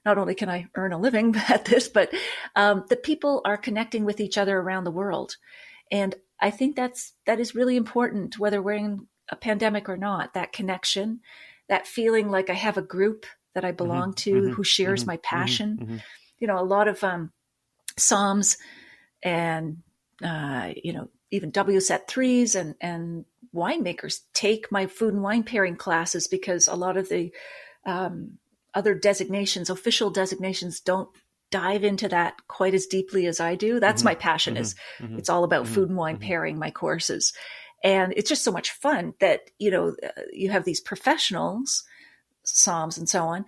not only can I earn a living at this, but the people are connecting with each other around the world. And I think that is really important, whether we're in a pandemic or not, that connection, that feeling like I have a group that I belong to who shares my passion. A lot of Psalms and, even WSET 3s and winemakers take my food and wine pairing classes, because a lot of the other designations, official designations, don't dive into that quite as deeply as I do. That's my passion. It's all about food and wine pairing, my courses. And it's just so much fun that, you have these professionals, Psalms and so on,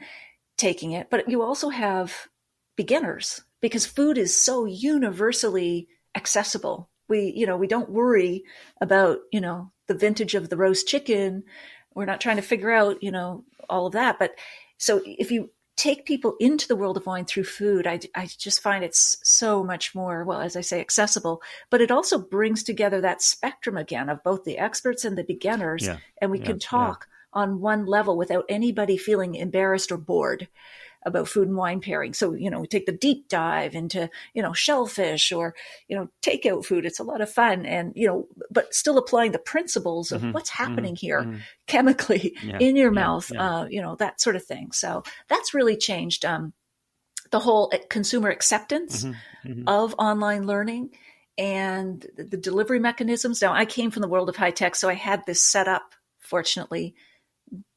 taking it, but you also have beginners, because food is so universally accessible. We don't worry about, the vintage of the roast chicken. We're not trying to figure out, all of that. But so if you take people into the world of wine through food, I just find it's so much more, well, as I say, accessible, but it also brings together that spectrum again of both the experts and the beginners. And we can talk on one level without anybody feeling embarrassed or bored about food and wine pairing. So, we take the deep dive into, shellfish or, takeout food. It's a lot of fun, and, but still applying the principles of what's happening here chemically in your mouth, that sort of thing. So that's really changed the whole consumer acceptance of online learning and the delivery mechanisms. Now, I came from the world of high tech, so I had this set up, fortunately,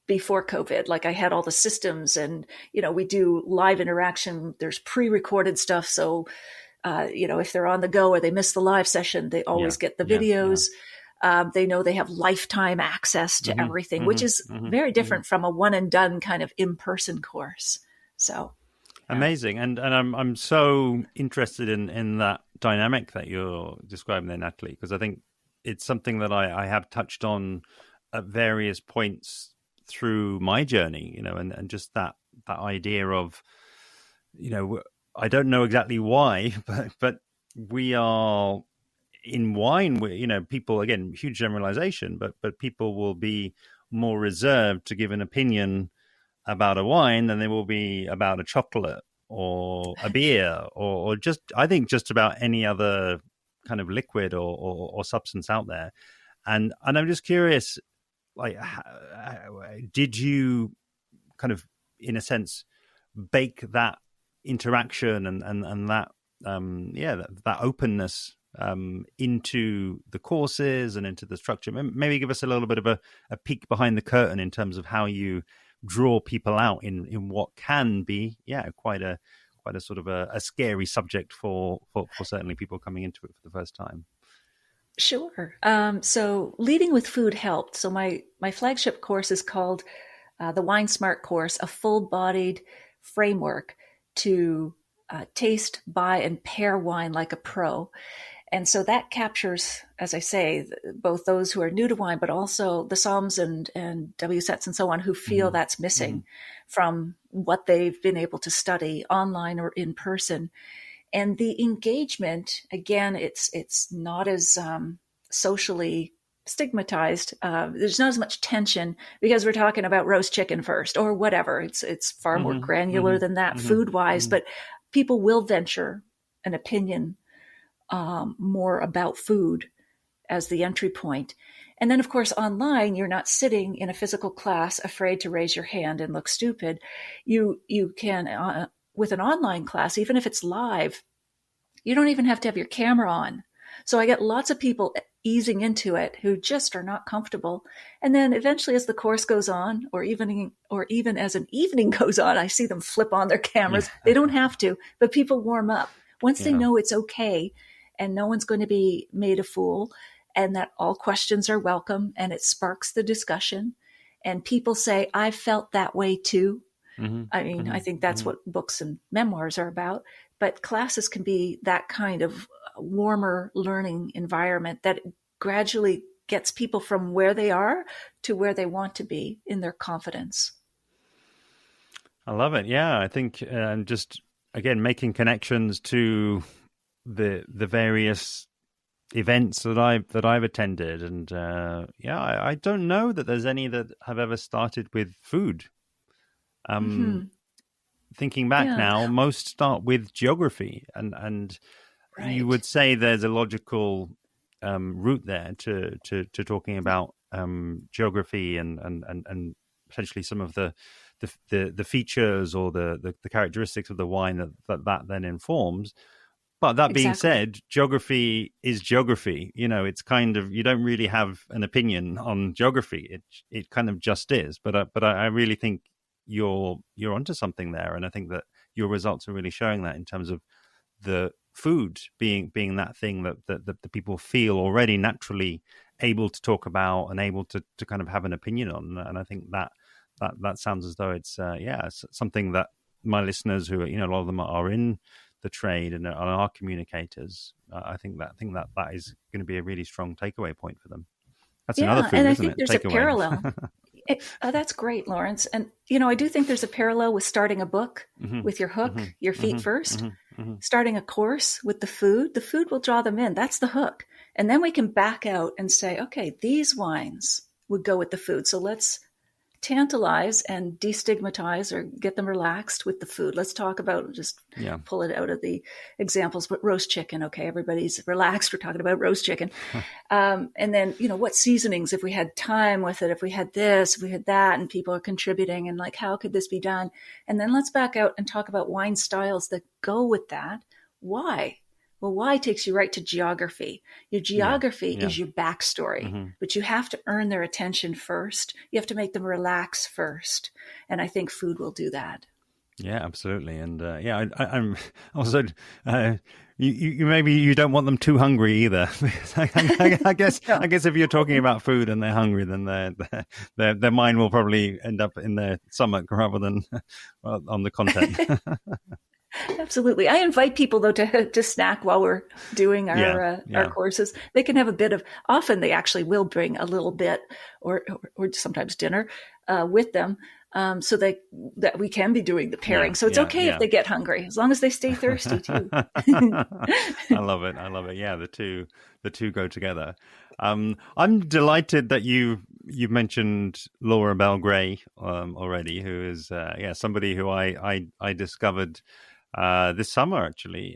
before COVID. Like, I had all the systems, and, we do live interaction. There's pre-recorded stuff. So, if they're on the go or they miss the live session, they always get the videos. They know they have lifetime access to everything, which is very different from a one and done kind of in-person course. So amazing. And I'm so interested in that dynamic that you're describing there, Natalie, because I think it's something that I have touched on at various points through my journey, and just that idea of, I don't know exactly why, but we are in wine, people, again, huge generalization, but people will be more reserved to give an opinion about a wine than they will be about a chocolate or a beer or just, I think, just about any other kind of liquid or substance out there. And I'm just curious, like, did you kind of, in a sense, bake that interaction and that that openness into the courses and into the structure? Maybe give us a little bit of a peek behind the curtain in terms of how you draw people out in what can be quite a sort of a scary subject for certainly people coming into it for the first time. Sure. So leading with food helped. So my flagship course is called the Wine Smart course, a full-bodied framework to taste, buy, and pair wine like a pro. And so that captures, as I say, both those who are new to wine, but also the Psalms and WSETs and so on who feel that's missing from what they've been able to study online or in person. And the engagement, again, it's not as socially stigmatized. There's not as much tension because we're talking about roast chicken first or whatever. It's far more granular than that food-wise, but people will venture an opinion more about food as the entry point. And then, of course, online, you're not sitting in a physical class afraid to raise your hand and look stupid. You can, with an online class, even if it's live, you don't even have to have your camera on. So I get lots of people easing into it who just are not comfortable. And then eventually, as the course goes on, or even as an evening goes on, I see them flip on their cameras. They don't have to, but people warm up. Once they know it's okay and no one's going to be made a fool and that all questions are welcome and it sparks the discussion and people say, I felt that way too. I mean, I think that's what books and memoirs are about, but classes can be that kind of warmer learning environment that gradually gets people from where they are to where they want to be in their confidence. I love it. Yeah, I think just, again, making connections to the various events that I've attended, and I don't know that there's any that have ever started with food. Thinking back now, most start with geography, and right. You would say there's a logical route there to talking about geography and potentially some of the features or the characteristics of the wine that then informs. But that being said, geography is geography. You know, it's kind of, you don't really have an opinion on geography. It kind of just is. But I really think you're onto something there, and I think that your results are really showing that in terms of the food being that thing that the people feel already naturally able to talk about and able to kind of have an opinion on. And I think that sounds as though it's something that my listeners, who, you know, a lot of them are in the trade and are communicators, I think that is going to be a really strong takeaway point for them. That's another food, and isn't I think it? there's a parallel. That's great, Lawrence. And, you know, I do think there's a parallel with starting a book with your hook, your feet first, starting a course with the food will draw them in. That's the hook. And then we can back out and say, okay, these wines would go with the food. So let's tantalize and destigmatize or get them relaxed with the food. Let's talk about, just pull it out of the examples, but roast chicken. Okay, everybody's relaxed. We're talking about roast chicken. And then, you know, what seasonings, if we had time with it, if we had this, if we had that, and people are contributing and like, how could this be done? And then let's back out and talk about wine styles that go with that. Why? Well, why takes you right to geography. Your geography is your backstory, but you have to earn their attention first. You have to make them relax first. And I think food will do that. Yeah, absolutely. And I'm also, you maybe you don't want them too hungry either. I guess if you're talking about food and they're hungry, then their mind will probably end up in their stomach rather than on the content. Absolutely. I invite people, though, to snack while we're doing our courses. They can have a bit of, often they actually will bring a little bit or sometimes dinner with them, so that we can be doing the pairing. So it's okay if they get hungry, as long as they stay thirsty too. I love it. Yeah, the two go together. I'm delighted that you mentioned Laura Bell Gray already, who is somebody who I discovered this summer, actually,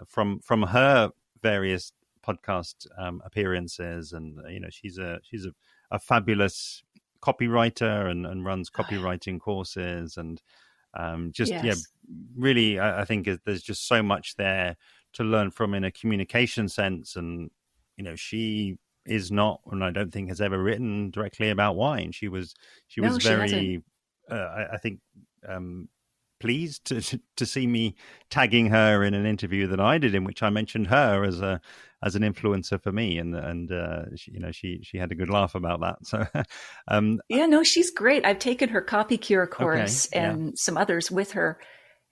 from her various podcast appearances, and you know, she's a fabulous copywriter and runs copywriting courses, and Yes. really, I think there's just so much there to learn from in a communication sense. And she is not, and I don't think has ever written directly about wine. She was No, she hasn't. very, I think, pleased to see me tagging her in an interview that I did, in which I mentioned her as an influencer for me, and she had a good laugh about that. So, Yeah, no, she's great. I've taken her Copy Cure okay, course yeah, and some others with her.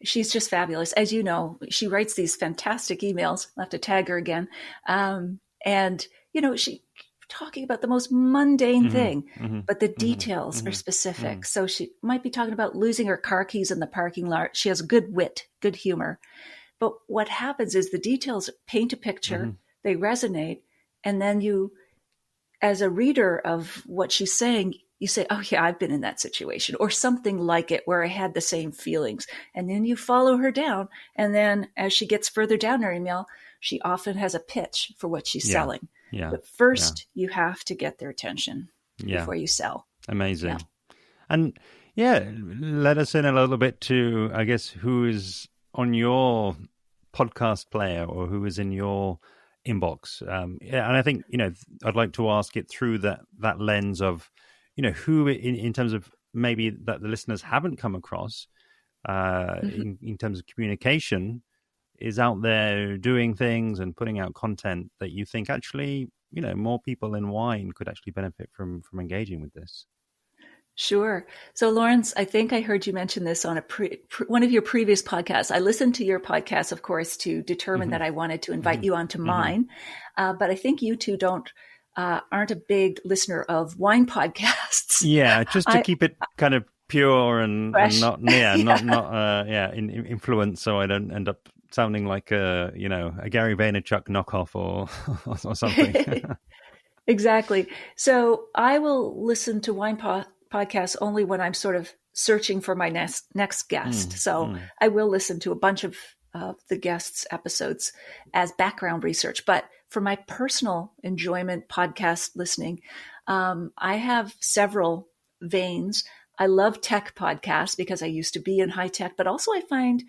She's just fabulous. As you know, she writes these fantastic emails. I'll have to tag her again. And, she talking about the most mundane hmm thing, hmm but the hmm details are hmm hmm specific. So she might be talking about losing her car keys in the parking lot. She has good wit, good humor. But what happens is the details paint a picture, hmm they resonate, and then you, as a reader of what she's saying, you say, oh, yeah, I've been in that situation or something like it where I had the same feelings. And then you follow her down. And then as she gets further down her email, she often has a pitch for what she's yeah, selling. yeah, But yeah, first, you have to get their attention yeah, before you sell. Yeah. amazing. And yeah, let us in a little bit to, I guess, who is on your podcast player or who is in your inbox. Yeah, and I think, I'd like to ask it through that lens of, who in terms of maybe that the listeners haven't come across, Mm-hmm. in terms of communication, is out there doing things and putting out content that you think actually, more people in wine could actually benefit from engaging with this. Sure. So, Lawrence, I think I heard you mention this on one of your previous podcasts. I listened to your podcast, of course, to determine Hmm that I wanted to invite hmm you onto hmm mine. But I think you two aren't a big listener of wine podcasts. Yeah, just to I keep it kind of pure and fresh. not, yeah, Yeah, influence, so I don't end up sounding like a Gary Vaynerchuk knockoff or something. exactly. So I will listen to podcasts only when I'm sort of searching for my next guest. mm, So mm, I will listen to a bunch of the guests' episodes as background research. But for my personal enjoyment, podcast listening, I have several veins. I love tech podcasts because I used to be in high tech, but also I find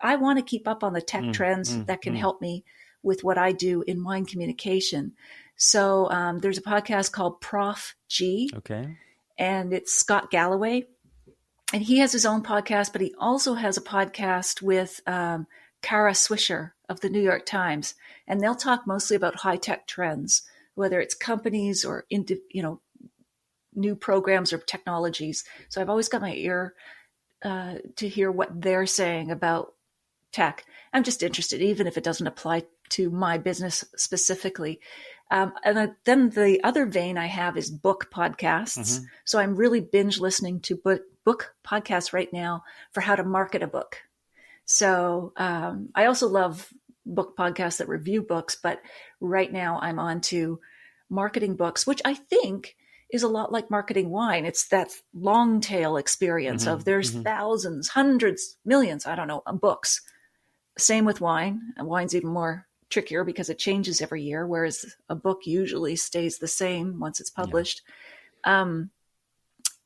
I want to keep up on the tech mm, trends mm, that can mm. help me with what I do in wine communication. So there's a podcast called Prof G, Okay. and it's Scott Galloway. And he has his own podcast, but he also has a podcast with Kara Swisher of the New York Times. And they'll talk mostly about high-tech trends, whether it's companies or new programs or technologies. So I've always got my ear to hear what they're saying about tech. I'm just interested, even if it doesn't apply to my business specifically. Then the other vein I have is book podcasts. hmm So I'm really binge listening to book podcasts right now for how to market a book. So I also love book podcasts that review books, but right now I'm on to marketing books, which I think is a lot like marketing wine. It's that long tail experience hmm of there's hmm thousands, hundreds, millions, I don't know, books. Same with wine. Wine's even more trickier because it changes every year, whereas a book usually stays the same once it's Yeah. published. Um,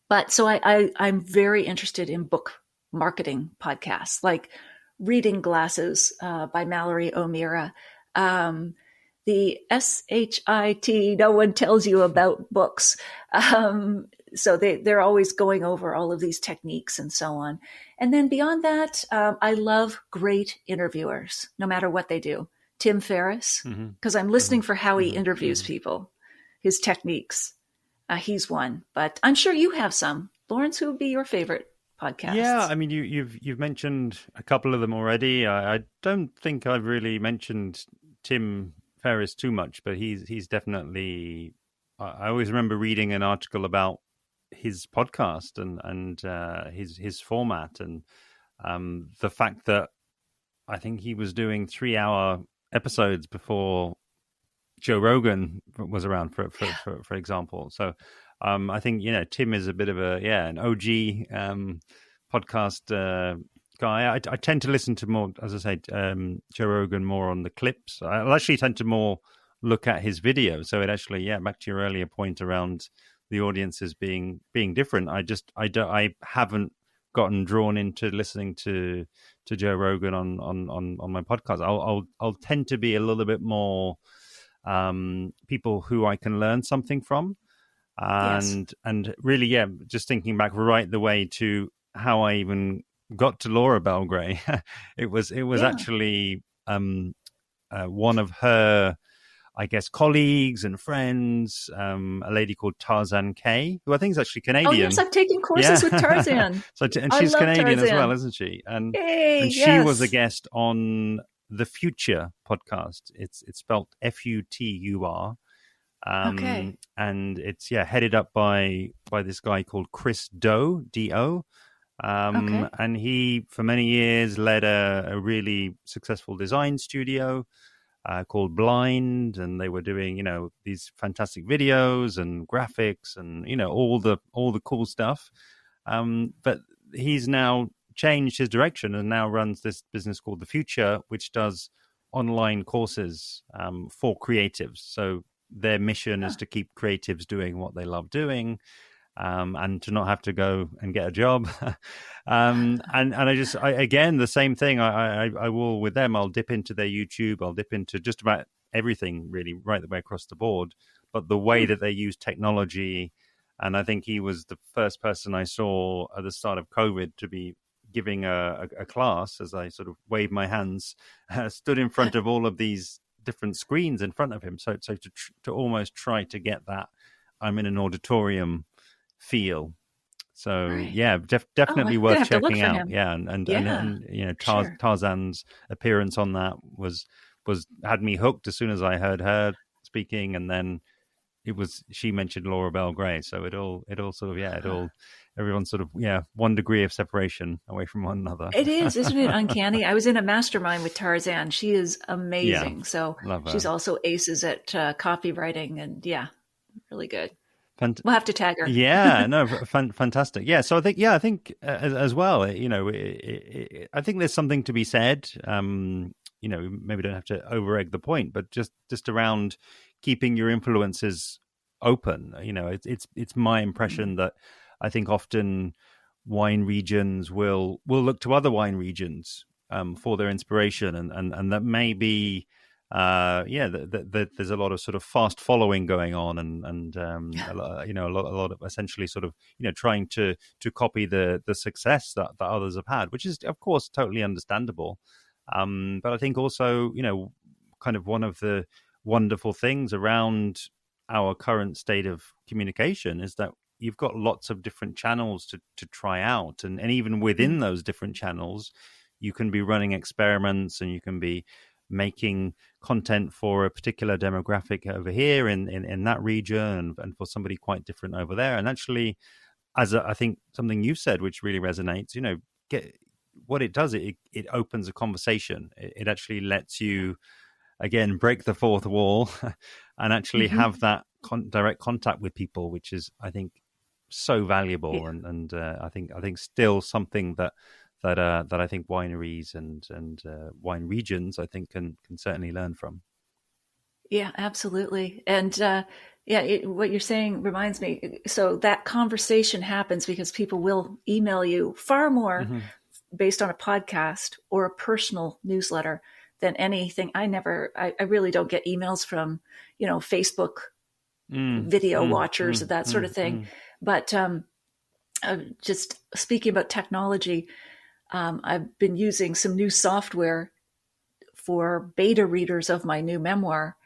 but so I'm very interested in book marketing podcasts, like Reading Glasses by Mallory O'Meara, the SHIT, no one tells you about books. So they're always going over all of these techniques and so on. And then beyond that, I love great interviewers, no matter what they do. Tim Ferriss, hmm because I'm hmm listening for how he hmm interviews hmm people, his techniques. He's one, but I'm sure you have some. Lawrence, who would be your favorite Yeah, podcasts? I mean, you've mentioned a couple of them already. I don't think I've really mentioned Tim Ferriss too much, but he's definitely. I always remember reading an article about his podcast and his format, and the fact that I think he was doing 3 hour episodes before Joe Rogan was around, for example. So I think Tim is a bit of an OG podcast guy. I tend to listen to more, as I say, Joe Rogan more on the clips. I actually tend to more look at his videos. So it actually, back to your earlier point around the audiences being different. I haven't gotten drawn into listening to Joe Rogan on my podcast. I'll tend to be a little bit more people who I can learn something from, Yes. and really, yeah, just thinking back right the way to how I even got to Laura Belgray. it was Yeah. actually one of her, I guess, colleagues and friends, a lady called Tarzan Kay, who I think is actually Oh, yes, Canadian. I've taken Yeah. courses with Tarzan. And I she's love Canadian as well, Tarzan. isn't she? And Yay, she was a yes. guest on the Future podcast. It's spelled Futur. Okay. And it's headed up by this guy called Chris Do. Okay. And he for many years led a really successful design studio called Blind, and they were doing these fantastic videos and graphics and all the cool stuff. But he's now changed his direction and now runs this business called The Future, which does online courses for creatives. So their mission is Huh. to keep creatives doing what they love doing, and to not have to go and get a job. And again, the same thing. I will with them. I'll dip into their YouTube. I'll dip into just about everything, really, right the way across the board. But the way Hmm. that they use technology, and I think he was the first person I saw at the start of COVID to be giving a class, as I sort of waved my hands, stood in front of all of these different screens in front of him. So to almost try to get that I'm in an auditorium feel. So Right. yeah, Oh, I'm definitely gonna worth have to look checking for out. him. Yeah, and Yeah, sure. Tarzan's appearance on that was had me hooked as soon as I heard her speaking, and then she mentioned Laura Bell Gray, so it all sort of Huh. everyone sort of 1 degree of separation away from one another. It is, isn't it uncanny? I was in a mastermind with Tarzan. She is Yeah, amazing. So love she's her. also aces at copywriting, and yeah, really good. Fant- We'll have to tag her. Yeah, no, fantastic. Yeah, so I think as well, I think there's something to be said. Maybe don't have to over egg the point, but just around keeping your influences open. It's my impression that I think often wine regions will look to other wine regions for their inspiration, and that may be there's a lot of sort of fast following going on, and a lot of essentially sort of trying to copy the success that others have had, which is of course totally understandable. But I think also kind of one of the wonderful things around our current state of communication is that you've got lots of different channels to try out, and even within Mm. those different channels you can be running experiments, and you can be making content for a particular demographic over here in that region, and for somebody quite different over there. And actually, I think something you said, which really resonates, get what it does, it opens a conversation. It actually lets you, again, break the fourth wall and actually Hmm. have that direct contact with people, which is, I think, so valuable. Yeah. And I think still something that I think wineries and wine regions, I think, can certainly learn from. Yeah, absolutely. And what you're saying reminds me. So that conversation happens because people will email you far more Mm-hmm. based on a podcast or a personal newsletter than anything. I really don't get emails from, Facebook Mm, video mm, watchers mm, and that sort of mm, thing. mm. But just speaking about technology, I've been using some new software for beta readers of my new memoir.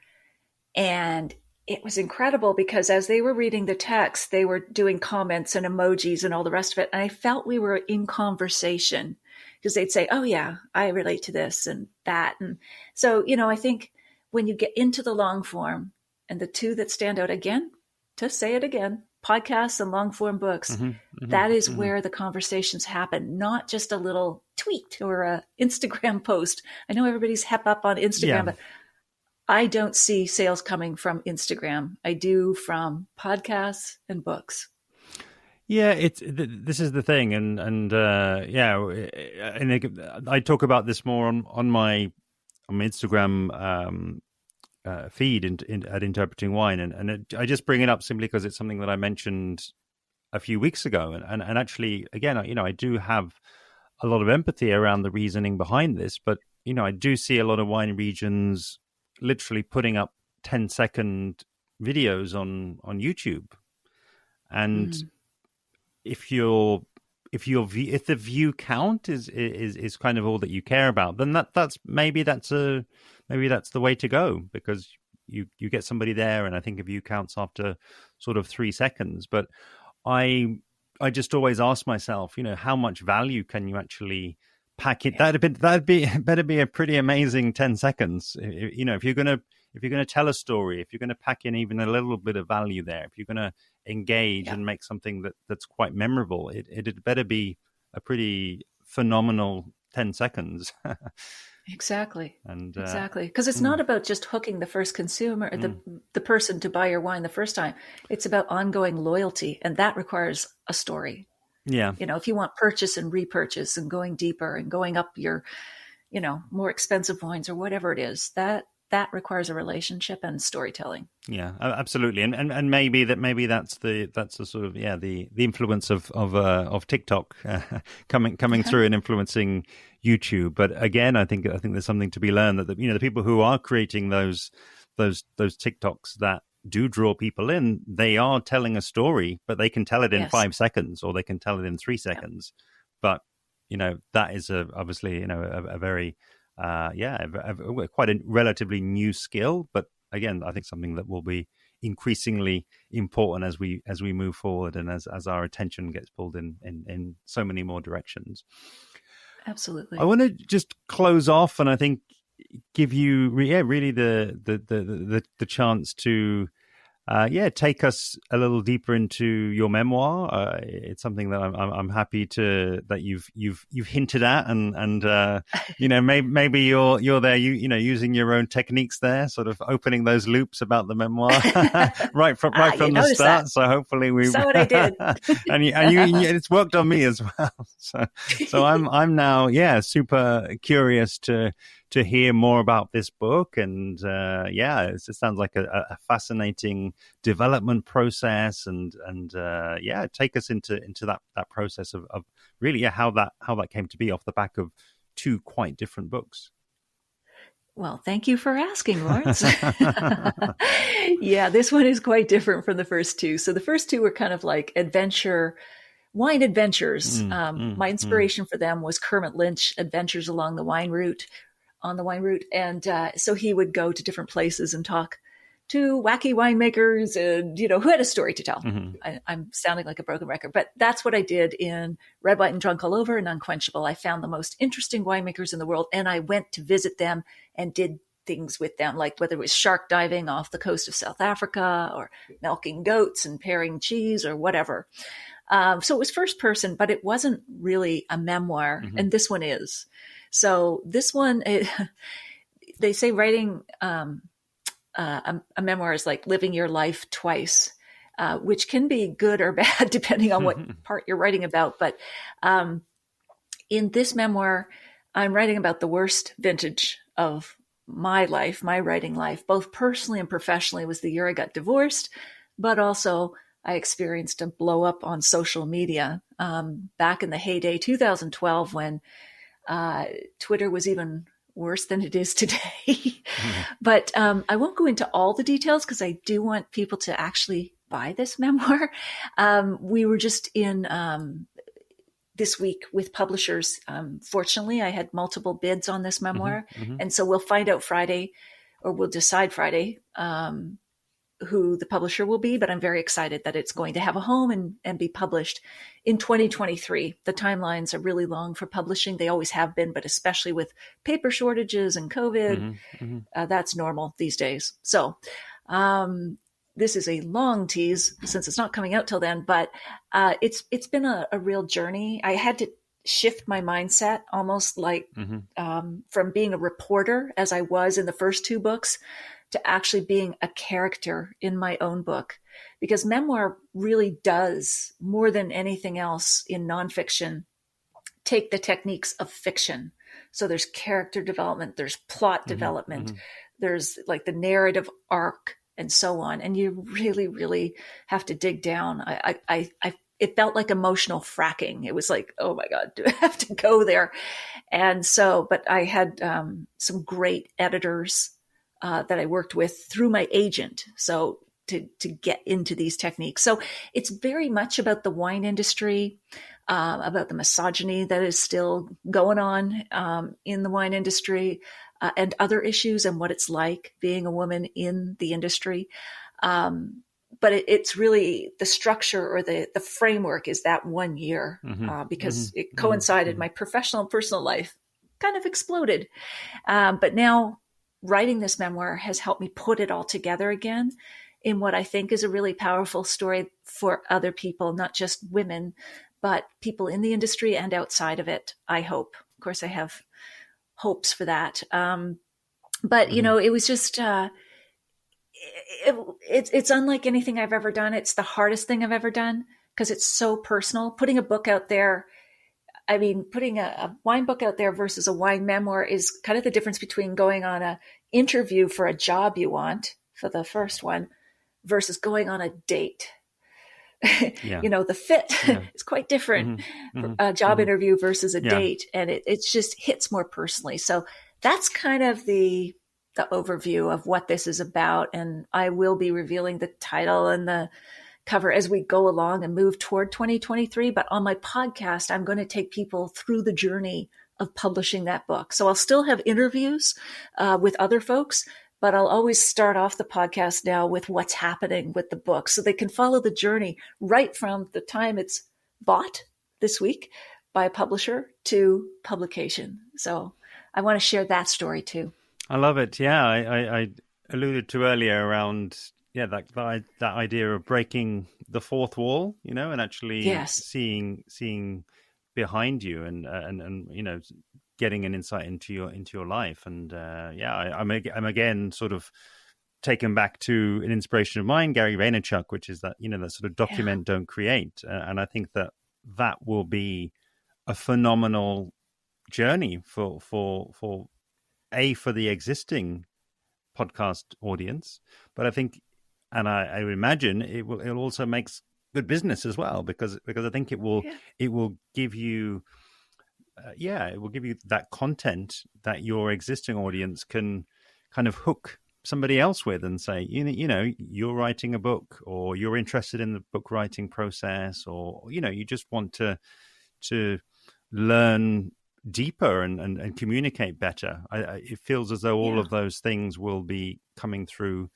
And it was incredible because as they were reading the text, they were doing comments and emojis and all the rest of it. And I felt we were in conversation because they'd say, "Oh, yeah, I relate to this and that." And so, I think when you get into the long form, and the two that stand out again, to say it again, podcasts and long form books, Mm-hmm, that is mm-hmm, mm-hmm. where the conversations happen, not just a little tweet or a Instagram post. I know everybody's hep up on Instagram, Yeah. but I don't see sales coming from Instagram. I do from podcasts and books. Yeah, this is the thing, and and I talk about this more on my Instagram feed at Interpreting Wine, I just bring it up simply because it's something that I mentioned a few weeks ago, and actually, again, I do have a lot of empathy around the reasoning behind this, but I do see a lot of wine regions literally putting up 10-second videos on YouTube, and if the view count is kind of all that you care about, then that's the way to go, because you get somebody there, and I think a view counts after sort of 3 seconds. But I just always ask myself, how much value can you actually pack it? Yeah. Better be a pretty amazing 10 seconds. If you're gonna tell a story, if you're gonna pack in even a little bit of value there, if you're gonna engage and make something that's quite memorable, it better be a pretty phenomenal 10 seconds. Exactly. Exactly. Because it's not about just hooking the first consumer, the person to buy your wine the first time. It's about ongoing loyalty, and that requires a story. Yeah. If you want purchase and repurchase and going deeper and going up your, more expensive wines or whatever it is, that requires a relationship and storytelling. Yeah, absolutely. And maybe that's the sort of the influence of TikTok coming through and influencing YouTube. But again, I think there's something to be learned that the people who are creating those TikToks that do draw people in, they are telling a story, but they can tell it in 5 seconds, or they can tell it in 3 seconds. But that is obviously a very quite a relatively new skill, but again, I think something that will be increasingly important as we move forward, and as our attention gets pulled in so many more directions. Absolutely. I want to just close off, and I think give you really the chance to take us a little deeper into your memoir. It's something that I'm happy that you've hinted at, and maybe you're there using your own techniques there, sort of opening those loops about the memoir right from the start. That. So hopefully we saw what I did, and you it's worked on me as well. So I'm now super curious to hear more about this book, and it sounds like a fascinating development process, and take us into that process of really how that came to be off the back of two quite different books. Well, thank you for asking, Lawrence. Yeah, this one is quite different from the first two. So the first two were kind of like wine adventures. My inspiration for them was Kermit Lynch, Adventures Along the Wine Route. On the wine route. And so he would go to different places and talk to wacky winemakers and, who had a story to tell. I'm sounding like a broken record, but that's what I did in Red, White, and Drunk All Over and Unquenchable. I found the most interesting winemakers in the world, and I went to visit them and did things with them, like whether it was shark diving off the coast of South Africa, or milking goats and paring cheese, or whatever. So it was first person, but it wasn't really a memoir, and this one is. So this one, they say writing a memoir is like living your life twice, which can be good or bad depending on what part you're writing about. But in this memoir, I'm writing about the worst vintage of my life, my writing life, both personally and professionally. It was the year I got divorced, but also I experienced a blow up on social media back in the heyday, 2012, when Twitter was even worse than it is today. But I won't go into all the details because I do want people to actually buy this memoir. We were just in this week with publishers. Fortunately, I had multiple bids on this memoir. And so we'll find out Friday, or we'll decide Friday, who the publisher will be, but I'm very excited that it's going to have a home and be published in 2023. The timelines are really long for publishing. They always have been, but especially with paper shortages and COVID, that's normal these days. So this is a long tease since it's not coming out till then, but it's been a real journey. I had to shift my mindset almost like from being a reporter, as I was in the first two books, to actually being a character in my own book, because memoir really does, more than anything else in nonfiction, take the techniques of fiction. So there's character development, there's plot development, there's like the narrative arc and so on. And you really, really have to dig down. It felt like emotional fracking. It was like, oh my God, do I have to go there? And so, but I had some great editors that I worked with through my agent. So to get into these techniques. So it's very much about the wine industry, about the misogyny that is still going on in the wine industry, and other issues and what it's like being a woman in the industry. But it's really the structure or the framework is that 1 year because it coincided. My professional and personal life kind of exploded. But now writing this memoir has helped me put it all together again in what I think is a really powerful story for other people, not just women, but people in the industry and outside of it, I hope. Of course, I have hopes for that. But, you know, it was just... It's unlike anything I've ever done. It's the hardest thing I've ever done because it's so personal. Putting a book out there, I mean, putting a wine book out there versus a wine memoir is kind of the difference between going on an interview for a job you want for the first one versus going on a date. Yeah. You know, the fit is quite different. A job interview versus a date. And it just hits more personally. So that's kind of the overview of what this is about. And I will be revealing the title and the cover as we go along and move toward 2023. But on my podcast, I'm going to take people through the journey of publishing that book. So I'll still have interviews with other folks, but I'll always start off the podcast now with what's happening with the book so they can follow the journey right from the time it's bought this week by a publisher to publication. So I want to share that story too. I love it. Yeah, I alluded to earlier around that idea of breaking the fourth wall, you know, and actually seeing behind you and you know, getting an insight into your life. And I'm again sort of taken back to an inspiration of mine, Gary Vaynerchuk, which is that, you know, that sort of document, don't create, and I think that will be a phenomenal journey for the existing podcast audience, but I think, and I imagine it also makes good business as well, because I think it will give you that content that your existing audience can kind of hook somebody else with and say, you know, you're writing a book, or you're interested in the book writing process, or, you know, you just want to learn deeper and communicate better. It feels as though all of those things will be coming through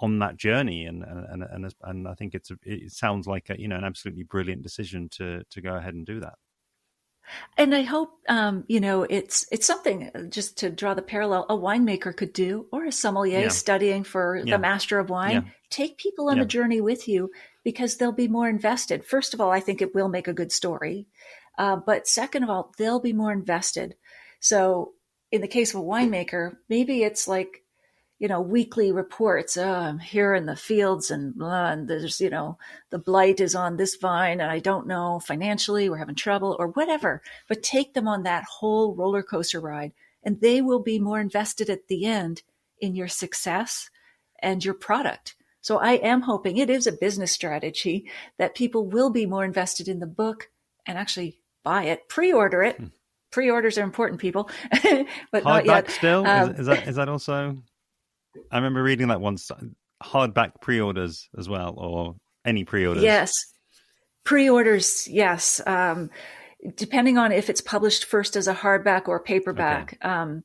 on that journey, and I think it sounds like an absolutely brilliant decision to go ahead and do that. And I hope you know, it's something, just to draw the parallel, a winemaker could do, or a sommelier studying for the Master of Wine. Take people on the journey with you, because they'll be more invested. First of all, I think it will make a good story. But second of all, they'll be more invested. So in the case of a winemaker, maybe it's like, you know, weekly reports. I'm here in the fields and there's, you know, the blight is on this vine and I don't know, financially we're having trouble or whatever. But take them on that whole roller coaster ride, and they will be more invested at the end in your success and your product. So I am hoping, it is a business strategy, that people will be more invested in the book and actually buy it, pre-order it. Pre-orders are important, people, but hardback not yet. Still, is that also? I remember reading that once. Hardback pre-orders as well, or any pre-orders? Yes, pre-orders. Yes, depending on if it's published first as a hardback or paperback. Okay.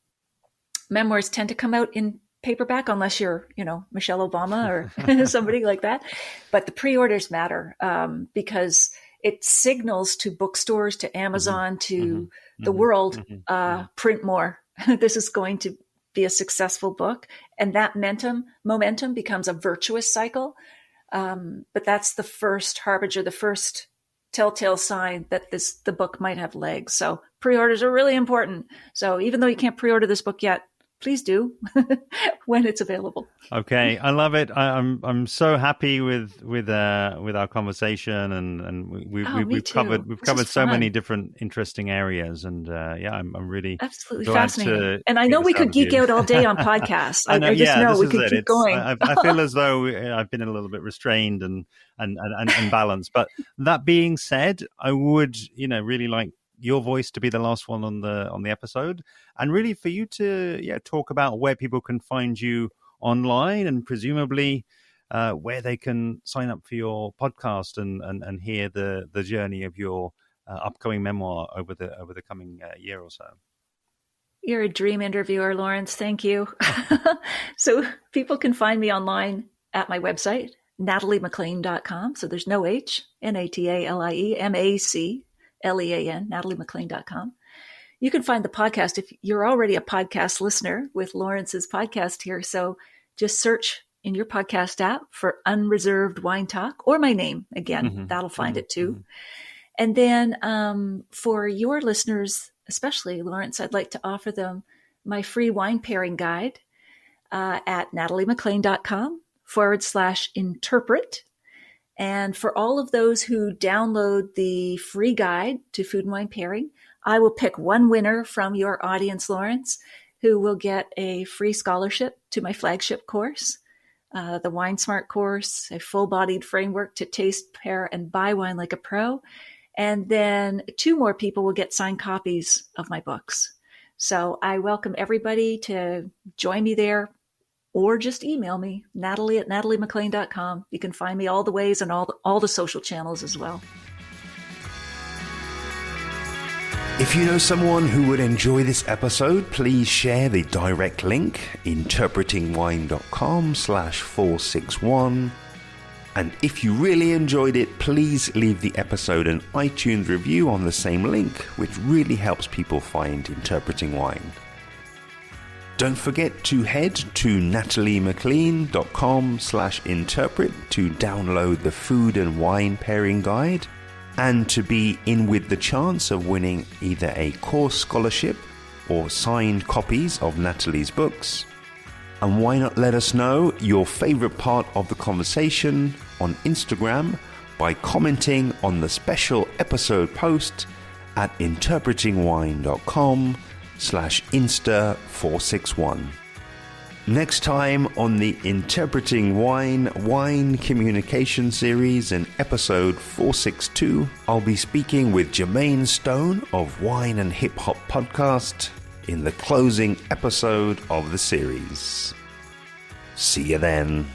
Memoirs tend to come out in paperback unless you're, you know, Michelle Obama or somebody like that. But the pre-orders matter because it signals to bookstores, to Amazon, to the world, print more. This is going to be a successful book. And that momentum becomes a virtuous cycle. But that's the first harbinger, the first telltale sign that the book might have legs. So pre-orders are really important. So even though you can't pre-order this book yet, please do when it's available. Okay, I love it. I'm so happy with our conversation, and we've too. covered so many different interesting areas, and I'm really Absolutely glad fascinating. to And I hear know this we could of geek you. out all day on podcasts. I know. I just know this we is could it. keep going. I feel as though I've been a little bit restrained and balanced. But that being said, I would really like your voice to be the last one on the episode, and really for you to talk about where people can find you online, and presumably where they can sign up for your podcast and hear the journey of your upcoming memoir over the coming year or so. You're a dream interviewer, Lawrence. Thank you. So people can find me online at my website, nataliemaclean.com. So there's no H, NATALIEMACLEAN, nataliemaclean.com. You can find the podcast if you're already a podcast listener with Lawrence's podcast here. So just search in your podcast app for Unreserved Wine Talk, or my name. Again, that'll find it too. And then for your listeners, especially Lawrence, I'd like to offer them my free wine pairing guide at nataliemaclean.com/interpret. And for all of those who download the free guide to food and wine pairing, I will pick one winner from your audience, Lawrence, who will get a free scholarship to my flagship course, the Wine Smart course, a full-bodied framework to taste, pair, and buy wine like a pro. And then 2 more people will get signed copies of my books. So I welcome everybody to join me there, or just email me, Natalie@nataliemaclean.com. You can find me all the ways and all the social channels as well. If you know someone who would enjoy this episode, please share the direct link, interpretingwine.com/461. And if you really enjoyed it, please leave the episode an iTunes review on the same link, which really helps people find Interpreting Wine. Don't forget to head to nataliemaclean.com/interpret to download the food and wine pairing guide, and to be in with the chance of winning either a course scholarship or signed copies of Natalie's books. And why not let us know your favorite part of the conversation on Instagram by commenting on the special episode post at interpretingwine.com/insta461. Next time on the Interpreting Wine Communication series in episode 462, I'll be speaking with Jermaine Stone of Wine and Hip Hop Podcast in the closing episode of the series. See you then.